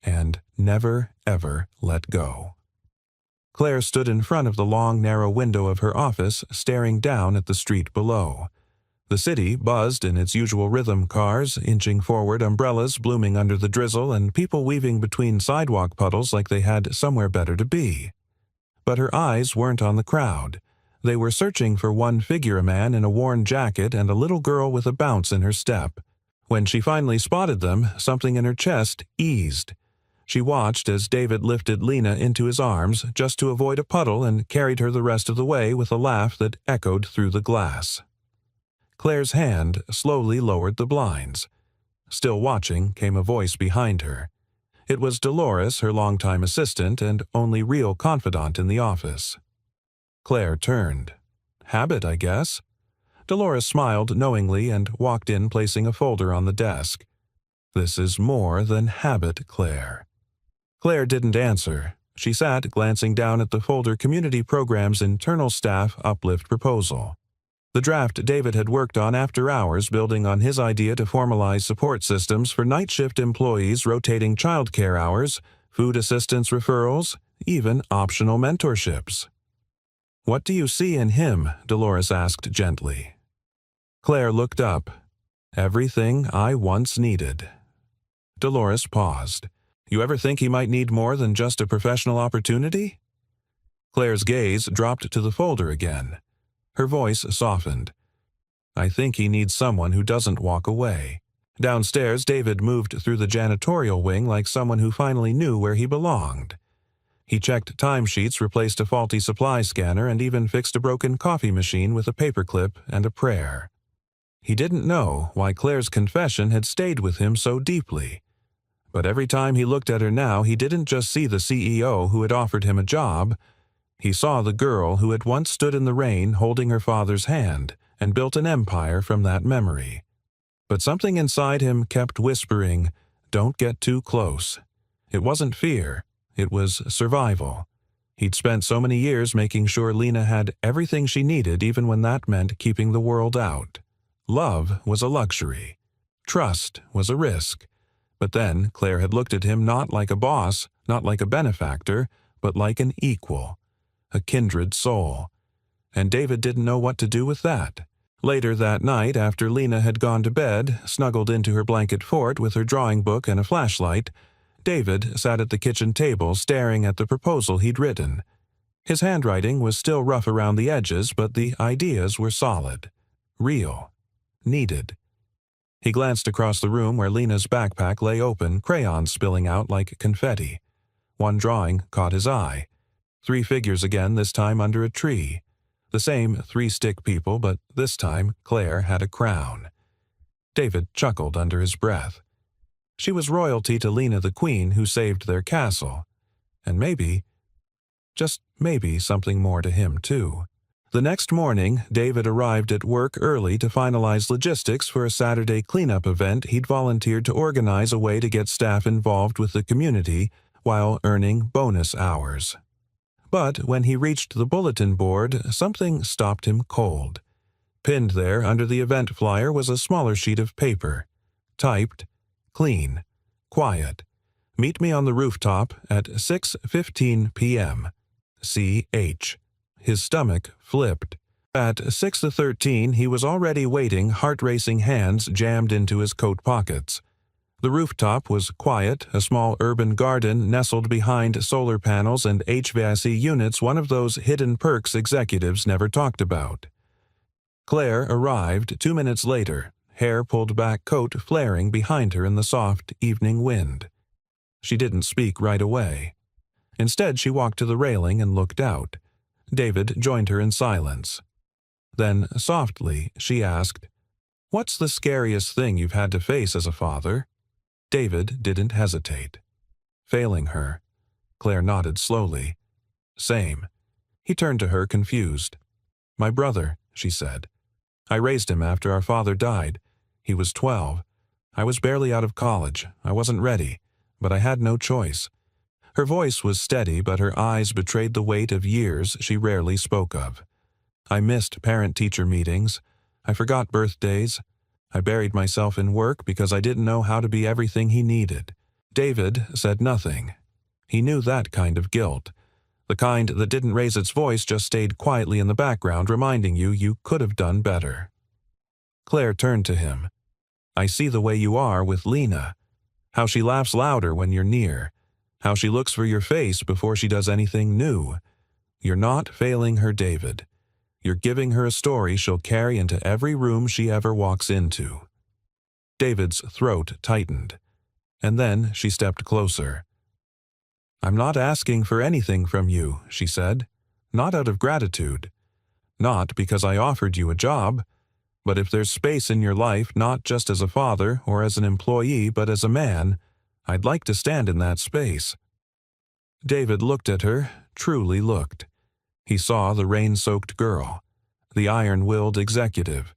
and never, ever let go. Claire stood in front of the long, narrow window of her office, staring down at the street below. The city buzzed in its usual rhythm, cars inching forward, umbrellas blooming under the drizzle, and people weaving between sidewalk puddles like they had somewhere better to be. But her eyes weren't on the crowd. They were searching for one figure, a man in a worn jacket and a little girl with a bounce in her step. When she finally spotted them, something in her chest eased. She watched as David lifted Lena into his arms just to avoid a puddle and carried her the rest of the way with a laugh that echoed through the glass. Claire's hand slowly lowered the blinds. Still watching came a voice behind her. It was Dolores, her longtime assistant and only real confidant in the office. Claire turned. "Habit, I guess." Dolores smiled knowingly and walked in, placing a folder on the desk. "This is more than habit, Claire." Claire didn't answer. She sat, glancing down at the folder, Community Programs Internal Staff Uplift Proposal. The draft David had worked on after hours, building on his idea to formalize support systems for night shift employees, rotating childcare hours, food assistance referrals, even optional mentorships. "What do you see in him?" Dolores asked gently. Claire looked up. "Everything I once needed." Dolores paused. "You ever think he might need more than just a professional opportunity?" Claire's gaze dropped to the folder again. Her voice softened. "I think he needs someone who doesn't walk away." Downstairs, David moved through the janitorial wing like someone who finally knew where he belonged. He checked timesheets, replaced a faulty supply scanner, and even fixed a broken coffee machine with a paperclip and a prayer. He didn't know why Claire's confession had stayed with him so deeply, But every time he looked at her now, he didn't just see the CEO who had offered him a job. He saw the girl who had once stood in the rain holding her father's hand and built an empire from that memory. But something inside him kept whispering, "Don't get too close." It wasn't fear, it was survival. He'd spent so many years making sure Lena had everything she needed, even when that meant keeping the world out. Love was a luxury. Trust was a risk. But then Claire had looked at him not like a boss, not like a benefactor, but like an equal, a kindred soul. And David didn't know what to do with that. Later that night, after Lena had gone to bed, snuggled into her blanket fort with her drawing book and a flashlight, David sat at the kitchen table staring at the proposal he'd written. His handwriting was still rough around the edges, but the ideas were solid, real, needed. He glanced across the room where Lena's backpack lay open, crayons spilling out like confetti. One drawing caught his eye. 3 figures again, this time under a tree. The same 3 stick people, but this time Claire had a crown. David chuckled under his breath. She was royalty to Lena the Queen, who saved their castle. And maybe, just maybe, something more to him too. The next morning, David arrived at work early to finalize logistics for a Saturday cleanup event he'd volunteered to organize, a way to get staff involved with the community while earning bonus hours. But when he reached the bulletin board, something stopped him cold. Pinned there under the event flyer was a smaller sheet of paper. Typed, "Clean, quiet. Meet me on the rooftop at 6:15 p.m. C.H." His stomach flipped. At 6:13, he was already waiting, heart-racing hands jammed into his coat pockets. The rooftop was quiet, a small urban garden nestled behind solar panels and HVAC units, one of those hidden perks executives never talked about. Claire arrived 2 minutes later, hair pulled back, coat flaring behind her in the soft evening wind. She didn't speak right away. Instead, she walked to the railing and looked out. David joined her in silence. Then, softly, she asked, "What's the scariest thing you've had to face as a father?" David didn't hesitate. "Failing her." Claire nodded slowly. "Same." He turned to her, confused. "My brother," she said. "I raised him after our father died. He was 12. I was barely out of college. I wasn't ready, but I had no choice." Her voice was steady, but her eyes betrayed the weight of years she rarely spoke of. "I missed parent-teacher meetings. I forgot birthdays. I buried myself in work because I didn't know how to be everything he needed." David said nothing. He knew that kind of guilt. The kind that didn't raise its voice, just stayed quietly in the background, reminding you could have done better. Claire turned to him. "I see the way you are with Lena. How she laughs louder when you're near. How she looks for your face before she does anything new. You're not failing her, David. You're giving her a story she'll carry into every room she ever walks into." David's throat tightened. And then she stepped closer. "I'm not asking for anything from you," she said. "Not out of gratitude. Not because I offered you a job. But if there's space in your life, not just as a father or as an employee, but as a man, I'd like to stand in that space." David looked at her, truly looked. He saw the rain-soaked girl, the iron-willed executive,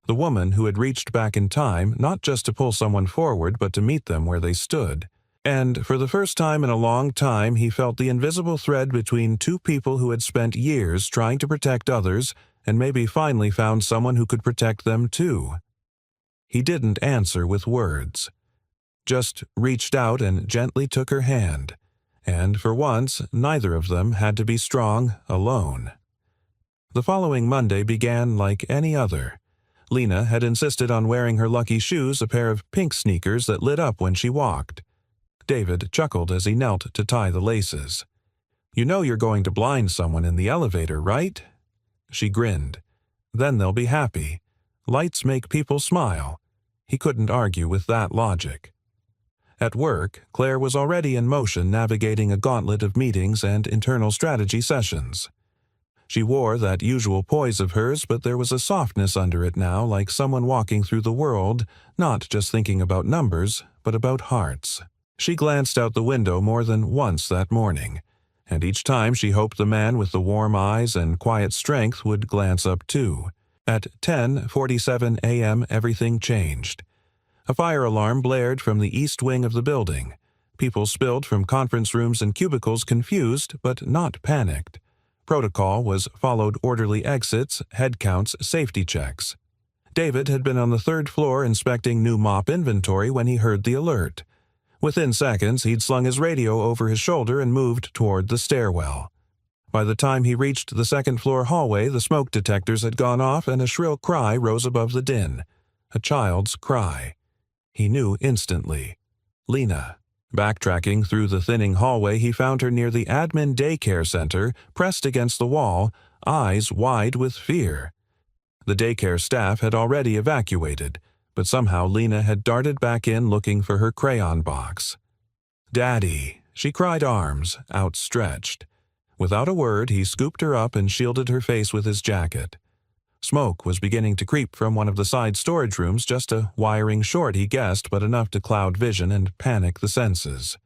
the woman who had reached back in time, not just to pull someone forward, but to meet them where they stood. And for the first time in a long time, he felt the invisible thread between 2 people who had spent years trying to protect others and maybe finally found someone who could protect them too. He didn't answer with words. Just reached out and gently took her hand, and for once, neither of them had to be strong alone. The following Monday began like any other. Lena had insisted on wearing her lucky shoes, a pair of pink sneakers that lit up when she walked. David chuckled as he knelt to tie the laces. "You know you're going to blind someone in the elevator, right?" She grinned. "Then they'll be happy. Lights make people smile." He couldn't argue with that logic. At work, Claire was already in motion, navigating a gauntlet of meetings and internal strategy sessions. She wore that usual poise of hers, but there was a softness under it now, like someone walking through the world, not just thinking about numbers, but about hearts. She glanced out the window more than once that morning, and each time she hoped the man with the warm eyes and quiet strength would glance up too. At 10:47 a.m. everything changed. A fire alarm blared from the east wing of the building. People spilled from conference rooms and cubicles confused but not panicked. Protocol was followed orderly exits, head counts, safety checks. David had been on the third floor inspecting new mop inventory when he heard the alert. Within seconds, he'd slung his radio over his shoulder and moved toward the stairwell. By the time he reached the second-floor hallway, the smoke detectors had gone off and a shrill cry rose above the din. A child's cry. He knew instantly. Lena. Backtracking through the thinning hallway, he found her near the admin daycare center, pressed against the wall, eyes wide with fear. The daycare staff had already evacuated, but somehow Lena had darted back in looking for her crayon box. "Daddy," she cried, arms outstretched. Without a word, he scooped her up and shielded her face with his jacket. Smoke was beginning to creep from one of the side storage rooms, just a wiring short, he guessed, but enough to cloud vision and panic the senses.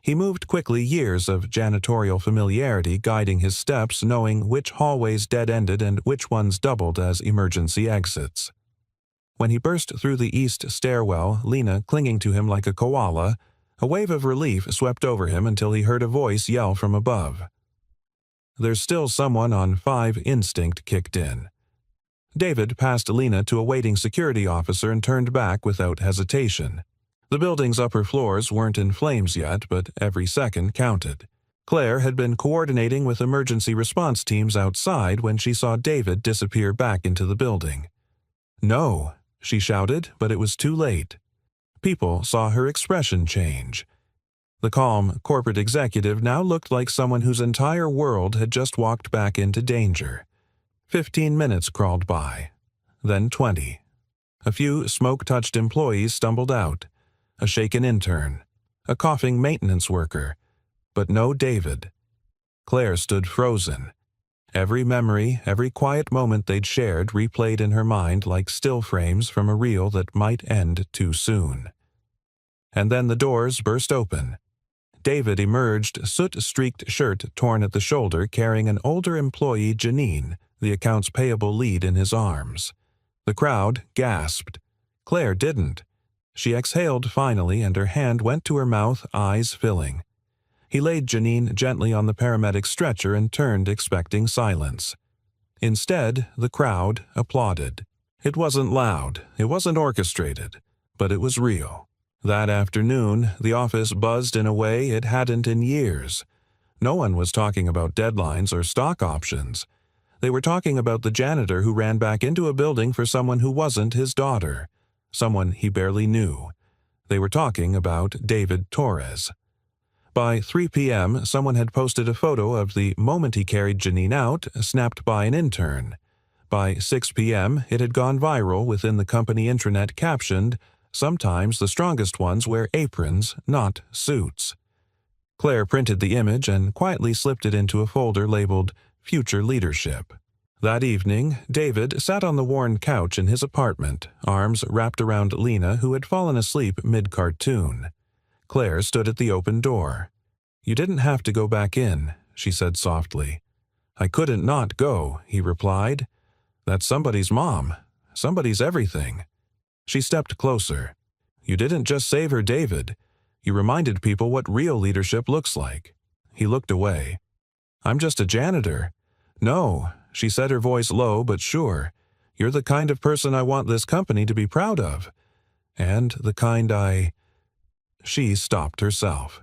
He moved quickly, years of janitorial familiarity guiding his steps, knowing which hallways dead-ended and which ones doubled as emergency exits. When he burst through the east stairwell, Lena clinging to him like a koala, a wave of relief swept over him until he heard a voice yell from above. "There's still someone on 5 instinct kicked in." David passed Lena to a waiting security officer and turned back without hesitation. The building's upper floors weren't in flames yet, but every second counted. Claire had been coordinating with emergency response teams outside when she saw David disappear back into the building. "No," she shouted, but it was too late. People saw her expression change. The calm corporate executive now looked like someone whose entire world had just walked back into danger. 15 minutes crawled by, then 20. A few smoke-touched employees stumbled out, a shaken intern, a coughing maintenance worker, but no David. Claire stood frozen. Every memory, every quiet moment they'd shared replayed in her mind like still frames from a reel that might end too soon. And then the doors burst open. David emerged, soot-streaked shirt torn at the shoulder, carrying an older employee, Janine, the accounts payable lead, in his arms. The crowd gasped. Claire didn't. She exhaled finally, and her hand went to her mouth, eyes filling. He laid Janine gently on the paramedic stretcher and turned, expecting silence. Instead, the crowd applauded. It wasn't loud, it wasn't orchestrated, but it was real. That afternoon, the office buzzed in a way it hadn't in years. No one was talking about deadlines or stock options. They were talking about the janitor who ran back into a building for someone who wasn't his daughter, someone he barely knew. They were talking about David Torres. By 3 p.m., someone had posted a photo of the moment he carried Janine out, snapped by an intern. By 6 p.m., it had gone viral within the company intranet, captioned, "Sometimes the strongest ones wear aprons, not suits." Claire printed the image and quietly slipped it into a folder labeled Future Leadership. That evening, David sat on the worn couch in his apartment, arms wrapped around Lena, who had fallen asleep mid-cartoon. Claire stood at the open door. "You didn't have to go back in," she said softly. "I couldn't not go," he replied. "That's somebody's mom. Somebody's everything." She stepped closer. "You didn't just save her, David. You reminded people what real leadership looks like." He looked away. "I'm just a janitor." "No," she said, her voice low but sure. "You're the kind of person I want this company to be proud of. And the kind I—" She stopped herself.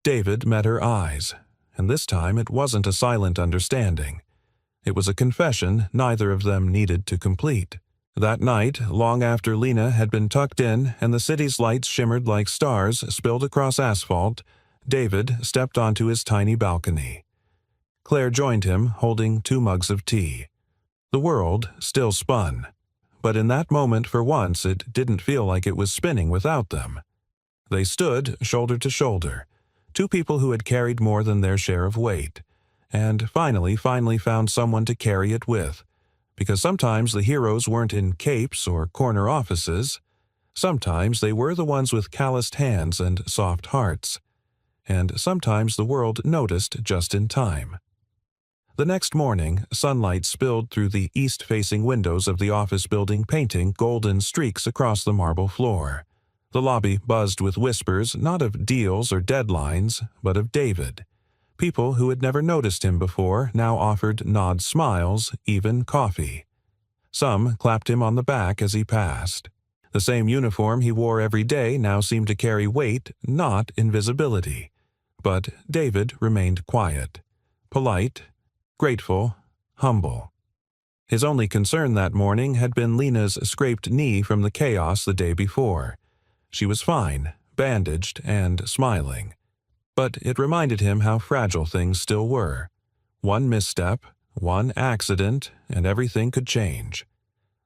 David met her eyes, and this time it wasn't a silent understanding. It was a confession neither of them needed to complete. That night, long after Lena had been tucked in and the city's lights shimmered like stars spilled across asphalt, David stepped onto his tiny balcony. Claire joined him, holding 2 mugs of tea. The world still spun, but in that moment, for once, it didn't feel like it was spinning without them. They stood shoulder to shoulder, 2 people who had carried more than their share of weight, and finally found someone to carry it with, because sometimes the heroes weren't in capes or corner offices. Sometimes they were the ones with calloused hands and soft hearts, and sometimes the world noticed just in time. The next morning, sunlight spilled through the east-facing windows of the office building, painting golden streaks across the marble floor. The lobby buzzed with whispers not of deals or deadlines, but of David. People who had never noticed him before now offered nod smiles, even coffee. Some clapped him on the back as he passed. The same uniform he wore every day now seemed to carry weight, not invisibility. But David remained quiet, polite, grateful, humble. His only concern that morning had been Lena's scraped knee from the chaos the day before. She was fine, bandaged, and smiling. But it reminded him how fragile things still were. One misstep, one accident, and everything could change.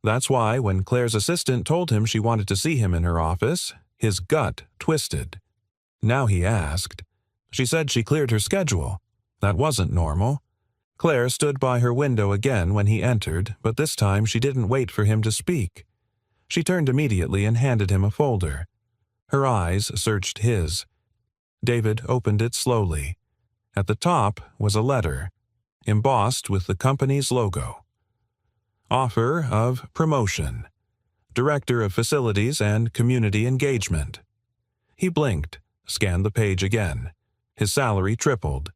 That's why when Claire's assistant told him she wanted to see him in her office, his gut twisted. Now he asked. She said she cleared her schedule. That wasn't normal. Claire stood by her window again when he entered, but this time she didn't wait for him to speak. She turned immediately and handed him a folder. Her eyes searched his. David opened it slowly. At the top was a letter, embossed with the company's logo. Offer of promotion. Director of Facilities and Community Engagement. He blinked, scanned the page again. His salary tripled.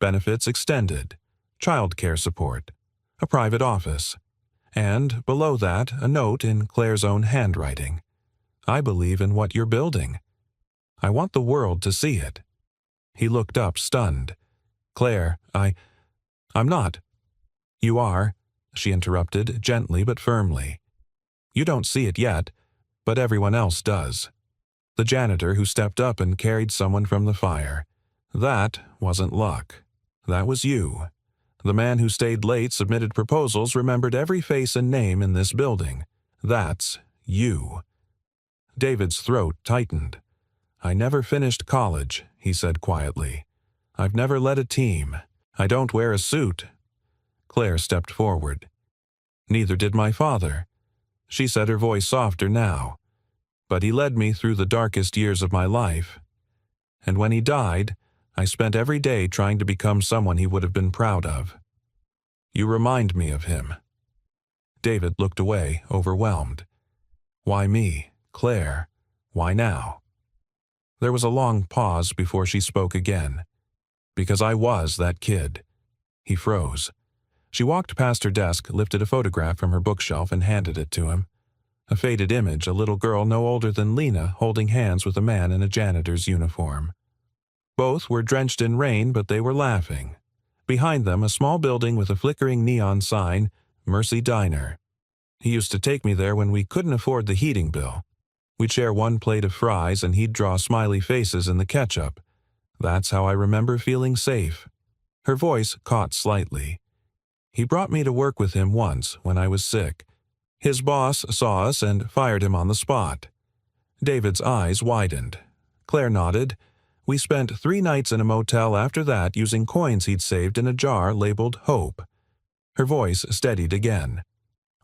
Benefits extended. Child care support. A private office. And, below that, a note in Claire's own handwriting. I believe in what you're building. I want the world to see it. He looked up, stunned. Claire, I'm not. You are, she interrupted, gently but firmly. You don't see it yet, but everyone else does. The janitor who stepped up and carried someone from the fire. That wasn't luck. That was you. The man who stayed late, submitted proposals, remembered every face and name in this building. That's you. David's throat tightened. I never finished college, he said quietly. I've never led a team. I don't wear a suit. Claire stepped forward. Neither did my father. She said, her voice softer now. But he led me through the darkest years of my life. And when he died, I spent every day trying to become someone he would have been proud of. You remind me of him. David looked away, overwhelmed. Why me, Claire? Why now? There was a long pause before she spoke again. Because I was that kid. He froze. She walked past her desk, lifted a photograph from her bookshelf and handed it to him. A faded image, a little girl no older than Lena holding hands with a man in a janitor's uniform. Both were drenched in rain, but they were laughing. Behind them, a small building with a flickering neon sign, Mercy Diner. He used to take me there when we couldn't afford the heating bill. We'd share one plate of fries and he'd draw smiley faces in the ketchup. That's how I remember feeling safe. Her voice caught slightly. He brought me to work with him once when I was sick. His boss saw us and fired him on the spot. David's eyes widened. Claire nodded. We spent 3 nights in a motel after that using coins he'd saved in a jar labeled Hope. Her voice steadied again.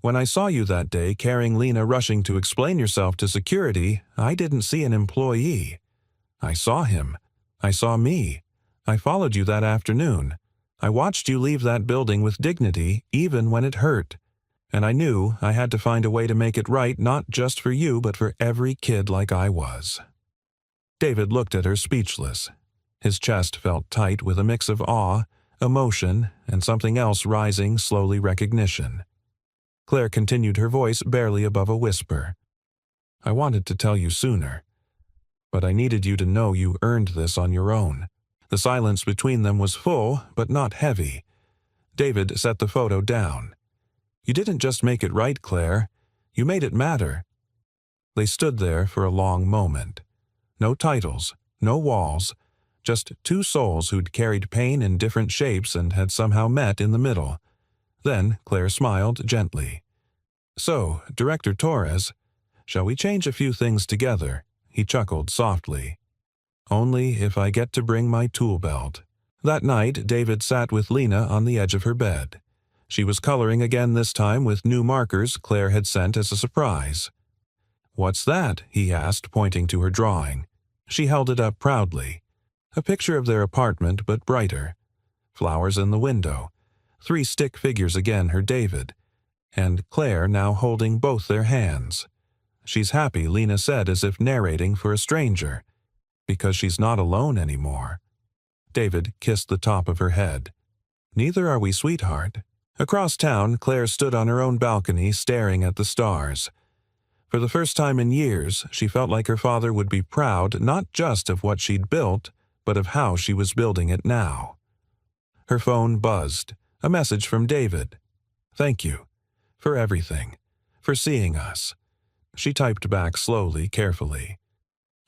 When I saw you that day carrying Lena rushing to explain yourself to security, I didn't see an employee. I saw him. I saw me. I followed you that afternoon. I watched you leave that building with dignity, even when it hurt. And I knew I had to find a way to make it right, not just for you, but for every kid like I was. David looked at her speechless. His chest felt tight with a mix of awe, emotion, and something else rising, slowly recognition. Claire continued, her voice barely above a whisper. I wanted to tell you sooner, but I needed you to know you earned this on your own. The silence between them was full, but not heavy. David set the photo down. You didn't just make it right, Claire. You made it matter. They stood there for a long moment. No titles, no walls, just 2 souls who'd carried pain in different shapes and had somehow met in the middle. Then Claire smiled gently. So, Director Torres, shall we change a few things together? He chuckled softly. Only if I get to bring my tool belt. That night, David sat with Lena on the edge of her bed. She was coloring again, this time with new markers Claire had sent as a surprise. "What's that?" he asked, pointing to her drawing. She held it up proudly. A picture of their apartment, but brighter. Flowers in the window. 3 stick figures again, her David. And Claire now holding both their hands. "She's happy," Lena said, as if narrating for a stranger. "Because she's not alone anymore." David kissed the top of her head. "Neither are we, sweetheart." Across town, Claire stood on her own balcony staring at the stars. For the first time in years, she felt like her father would be proud not just of what she'd built, but of how she was building it now. Her phone buzzed. A message from David. "Thank you. For everything. For seeing us." She typed back slowly, carefully.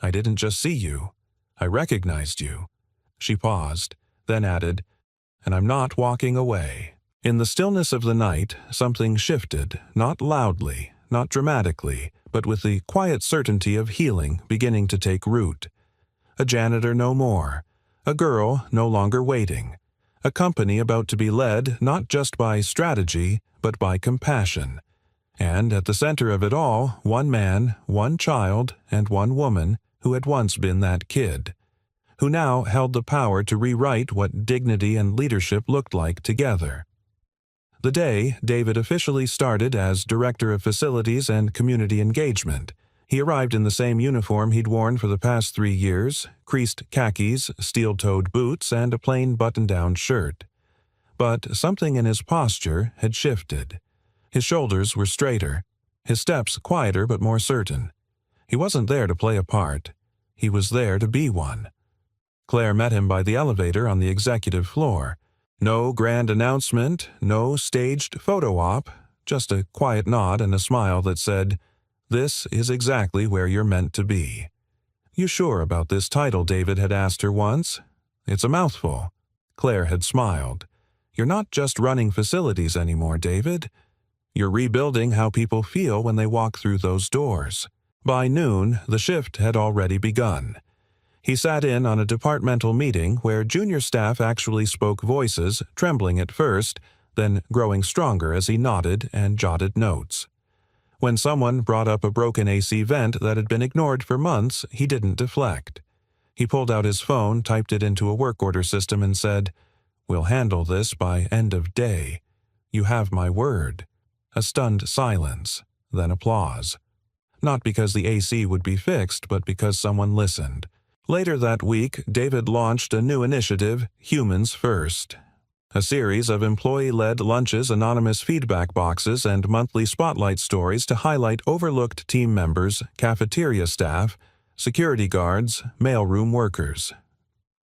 "I didn't just see you. I recognized you." She paused, then added, "And I'm not walking away." In the stillness of the night, something shifted, not loudly, not dramatically, but with the quiet certainty of healing beginning to take root. A janitor no more. A girl no longer waiting. A company about to be led not just by strategy, but by compassion. And at the center of it all, one man, one child, and one woman who had once been that kid, who now held the power to rewrite what dignity and leadership looked like together. The day David officially started as Director of Facilities and Community Engagement. He arrived in the same uniform he'd worn for the past 3 years, creased khakis, steel-toed boots, and a plain button-down shirt. But something in his posture had shifted. His shoulders were straighter, his steps quieter but more certain. He wasn't there to play a part. He was there to be one. Claire met him by the elevator on the executive floor. No grand announcement, no staged photo op, just a quiet nod and a smile that said, "This is exactly where you're meant to be." "You sure about this title?" David had asked her once. "It's a mouthful." Claire had smiled. "You're not just running facilities anymore, David. You're rebuilding how people feel when they walk through those doors." By noon, the shift had already begun. He sat in on a departmental meeting where junior staff actually spoke voices, trembling at first, then growing stronger as he nodded and jotted notes. When someone brought up a broken AC vent that had been ignored for months, he didn't deflect. He pulled out his phone, typed it into a work order system, and said, "We'll handle this by end of day. You have my word." A stunned silence, then applause. Not because the AC would be fixed, but because someone listened. Later that week, David launched a new initiative, Humans First. A series of employee-led lunches, anonymous feedback boxes, and monthly spotlight stories to highlight overlooked team members, cafeteria staff, security guards, mailroom workers.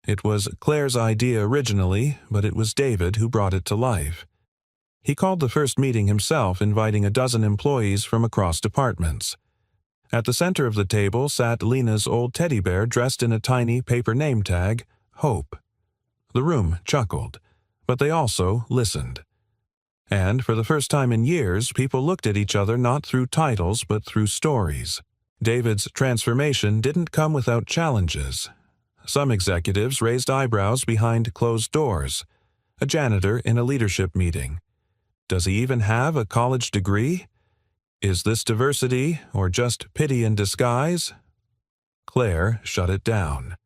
It was Claire's idea originally, but it was David who brought it to life. He called the first meeting himself, inviting a dozen employees from across departments. At the center of the table sat Lena's old teddy bear dressed in a tiny paper name tag, Hope. The room chuckled, but they also listened. And for the first time in years, people looked at each other not through titles but through stories. David's transformation didn't come without challenges. Some executives raised eyebrows behind closed doors. A janitor in a leadership meeting. Does he even have a college degree? Is this diversity, or just pity in disguise? Claire shut it down.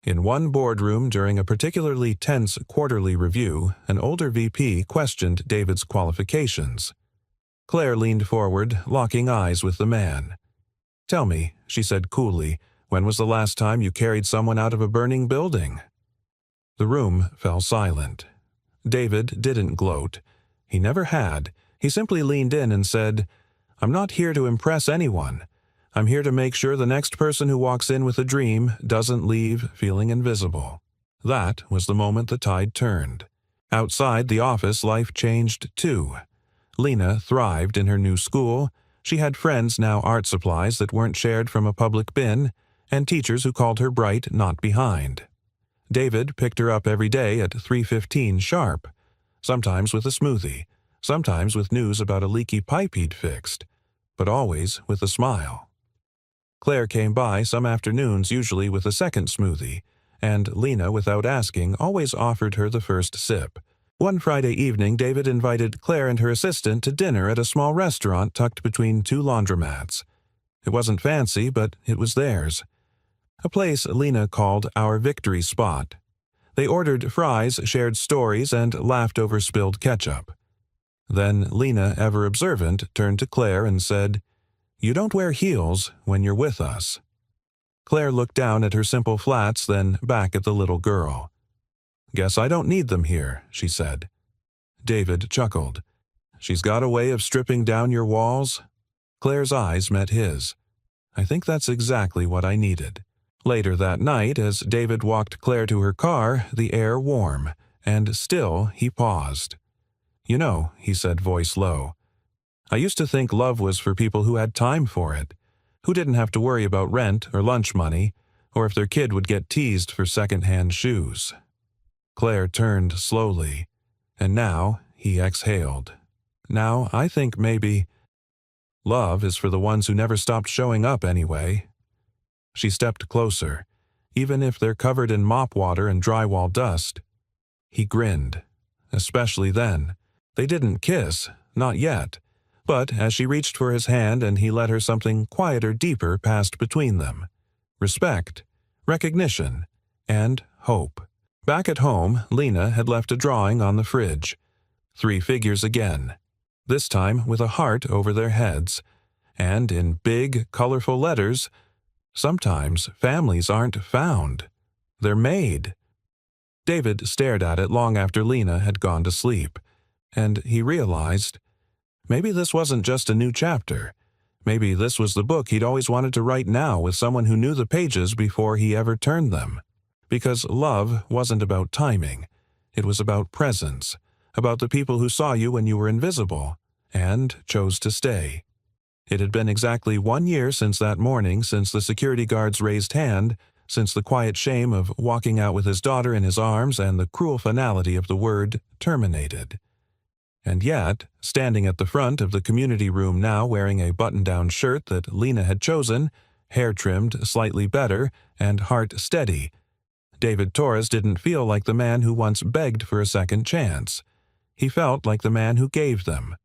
In one boardroom during a particularly tense quarterly review, an older VP questioned David's qualifications. Claire leaned forward, locking eyes with the man. "Tell me," she said coolly, "when was the last time you carried someone out of a burning building?" The room fell silent. David didn't gloat. He never had. He simply leaned in and said, "I'm not here to impress anyone. I'm here to make sure the next person who walks in with a dream doesn't leave feeling invisible." That was the moment the tide turned. Outside the office, life changed too. Lena thrived in her new school. She had friends, now art supplies that weren't shared from a public bin, and teachers who called her bright, not behind. David picked her up every day at 3:15 sharp, sometimes with a smoothie, sometimes with news about a leaky pipe he'd fixed, but always with a smile. Claire came by some afternoons, usually with a second smoothie, and Lena, without asking, always offered her the first sip. One Friday evening, David invited Claire and her assistant to dinner at a small restaurant tucked between 2 laundromats. It wasn't fancy, but it was theirs. A place Lena called Our Victory Spot. They ordered fries, shared stories, and laughed over spilled ketchup. Then Lena, ever observant, turned to Claire and said, "You don't wear heels when you're with us." Claire looked down at her simple flats, then back at the little girl. "Guess I don't need them here," she said. David chuckled. "She's got a way of stripping down your walls." Claire's eyes met his. "I think that's exactly what I needed." Later that night, as David walked Claire to her car, the air warm, and still he paused. "You know," he said, voice low, "I used to think love was for people who had time for it, who didn't have to worry about rent or lunch money, or if their kid would get teased for second-hand shoes." Claire turned slowly, and now he exhaled. "Now I think maybe love is for the ones who never stopped showing up anyway." She stepped closer, even if they're covered in mop water and drywall dust. He grinned, especially then. They didn't kiss, not yet, but as she reached for his hand and he let her, something quieter, deeper passed between them. Respect, recognition, and hope. Back at home, Lena had left a drawing on the fridge. 3 figures again, this time with a heart over their heads, and in big, colorful letters, "Sometimes families aren't found. They're made." David stared at it long after Lena had gone to sleep, and he realized maybe this wasn't just a new chapter. Maybe this was the book he'd always wanted to write now with someone who knew the pages before he ever turned them. Because love wasn't about timing. It was about presence, about the people who saw you when you were invisible, and chose to stay. It had been exactly 1 year since that morning, since the security guard's raised hand, since the quiet shame of walking out with his daughter in his arms and the cruel finality of the word terminated. And yet, standing at the front of the community room now wearing a button-down shirt that Lena had chosen, hair trimmed slightly better, and heart steady, David Torres didn't feel like the man who once begged for a second chance. He felt like the man who gave them.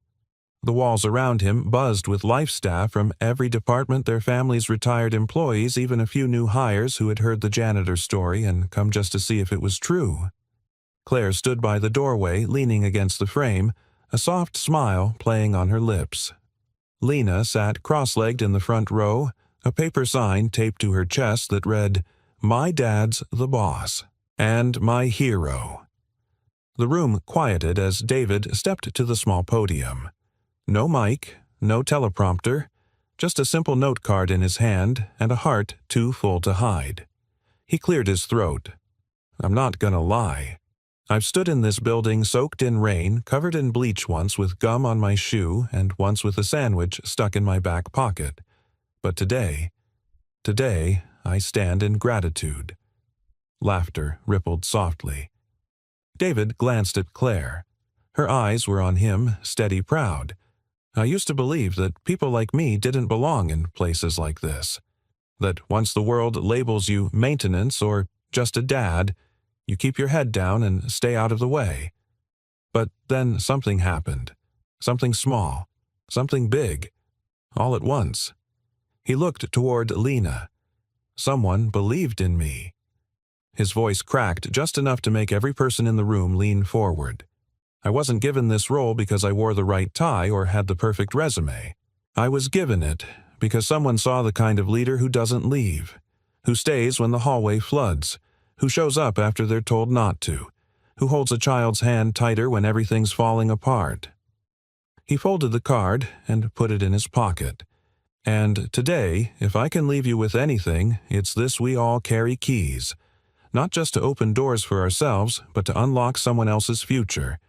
The walls around him buzzed with life staff from every department, their families, retired employees, even a few new hires who had heard the janitor's story and come just to see if it was true. Claire stood by the doorway, leaning against the frame, a soft smile playing on her lips. Lena sat cross-legged in the front row, a paper sign taped to her chest that read, "My dad's the boss, and my hero." The room quieted as David stepped to the small podium. No mic, no teleprompter, just a simple note card in his hand and a heart too full to hide. He cleared his throat. "I'm not gonna lie. I've stood in this building soaked in rain, covered in bleach once with gum on my shoe and once with a sandwich stuck in my back pocket. But today, I stand in gratitude." Laughter rippled softly. David glanced at Claire. Her eyes were on him, steady, proud. "I used to believe that people like me didn't belong in places like this. That once the world labels you maintenance or just a dad, you keep your head down and stay out of the way. But then something happened. Something small. Something big. All at once." He looked toward Lena. "Someone believed in me." His voice cracked just enough to make every person in the room lean forward. "I wasn't given this role because I wore the right tie or had the perfect resume. I was given it because someone saw the kind of leader who doesn't leave, who stays when the hallway floods, who shows up after they're told not to, who holds a child's hand tighter when everything's falling apart." He folded the card and put it in his pocket. "And today, if I can leave you with anything, it's this: we all carry keys. Not just to open doors for ourselves, but to unlock someone else's future.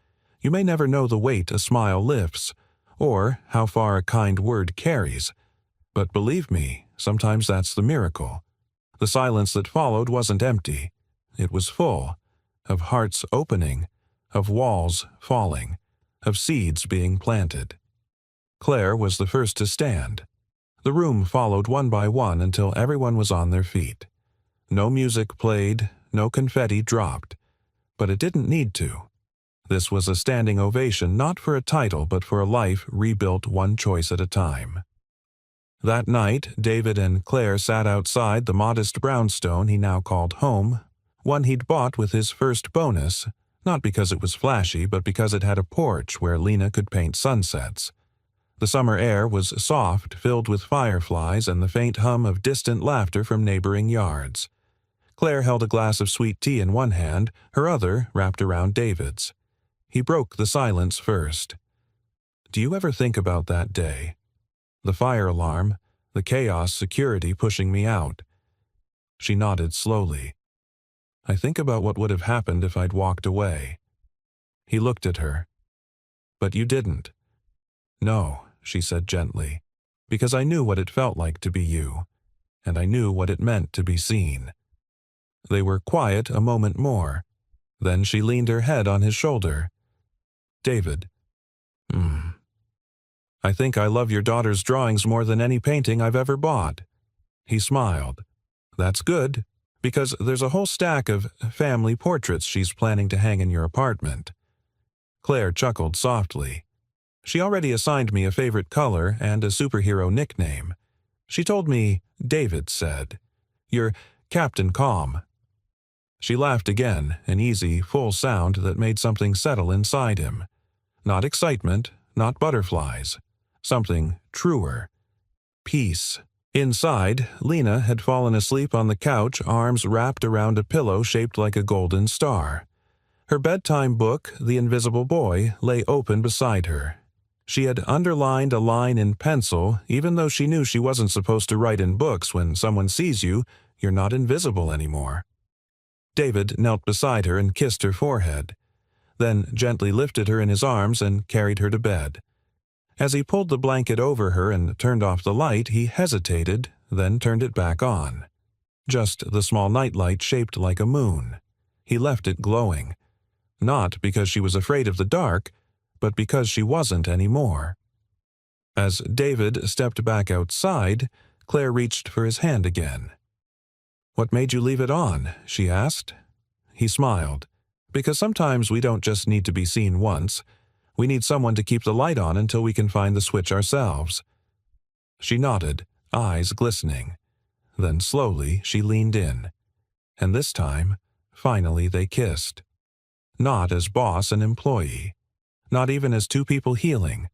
You may never know the weight a smile lifts, or how far a kind word carries. But believe me, sometimes that's the miracle. The silence that followed wasn't empty. It was full of hearts opening, of walls falling, of seeds being planted." Claire was the first to stand. The room followed one by one until everyone was on their feet. No music played, no confetti dropped. But it didn't need to. This was a standing ovation, not for a title but for a life rebuilt one choice at a time. That night, David and Claire sat outside the modest brownstone he now called home, one he'd bought with his first bonus, not because it was flashy, but because it had a porch where Lena could paint sunsets. The summer air was soft, filled with fireflies and the faint hum of distant laughter from neighboring yards. Claire held a glass of sweet tea in one hand, her other wrapped around David's. He broke the silence first. "Do you ever think about that day? The fire alarm, the chaos security pushing me out?" She nodded slowly. "I think about what would have happened if I'd walked away." He looked at her. "But you didn't." "No," she said gently, "because I knew what it felt like to be you, and I knew what it meant to be seen." They were quiet a moment more. Then she leaned her head on his shoulder. "David, I think I love your daughter's drawings more than any painting I've ever bought." He smiled. "That's good, because there's a whole stack of family portraits she's planning to hang in your apartment." Claire chuckled softly. "She already assigned me a favorite color and a superhero nickname. She told me, David said, 'You're Captain Calm.'" She laughed again, an easy, full sound that made something settle inside him. Not excitement, not butterflies. Something truer. Peace. Inside, Lena had fallen asleep on the couch, arms wrapped around a pillow shaped like a golden star. Her bedtime book, The Invisible Boy, lay open beside her. She had underlined a line in pencil, even though she knew she wasn't supposed to write in books when someone sees you, you're not invisible anymore. David knelt beside her and kissed her forehead, then gently lifted her in his arms and carried her to bed. As he pulled the blanket over her and turned off the light, he hesitated, then turned it back on. Just the small nightlight shaped like a moon. He left it glowing. Not because she was afraid of the dark, but because she wasn't anymore. As David stepped back outside, Claire reached for his hand again. "What made you leave it on?" she asked. He smiled. "Because sometimes we don't just need to be seen once. We need someone to keep the light on until we can find the switch ourselves." She nodded, eyes glistening. Then slowly she leaned in. And this time, finally they kissed. Not as boss and employee. Not even as two people healing,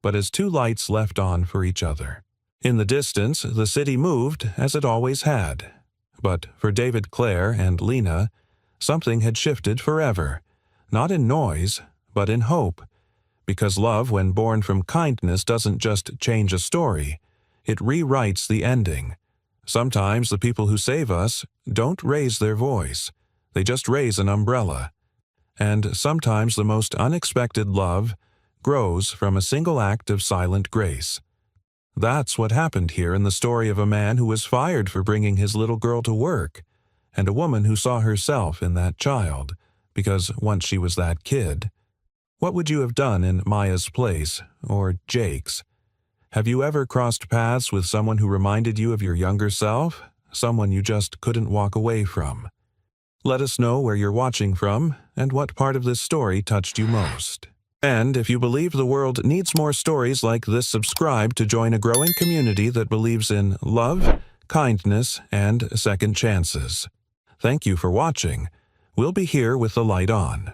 but as two lights left on for each other. In the distance, the city moved as it always had. But for David, Claire, and Lena, something had shifted forever. Not in noise, but in hope. Because love, when born from kindness, doesn't just change a story. It rewrites the ending. Sometimes the people who save us don't raise their voice. They just raise an umbrella. And sometimes the most unexpected love grows from a single act of silent grace. That's what happened here in the story of a man who was fired for bringing his little girl to work, and a woman who saw herself in that child, because once she was that kid. What would you have done in Maya's place, or Jake's? Have you ever crossed paths with someone who reminded you of your younger self, someone you just couldn't walk away from? Let us know where you're watching from and what part of this story touched you most. And if you believe the world needs more stories like this, subscribe to join a growing community that believes in love, kindness, and second chances. Thank you for watching. We'll be here with the light on.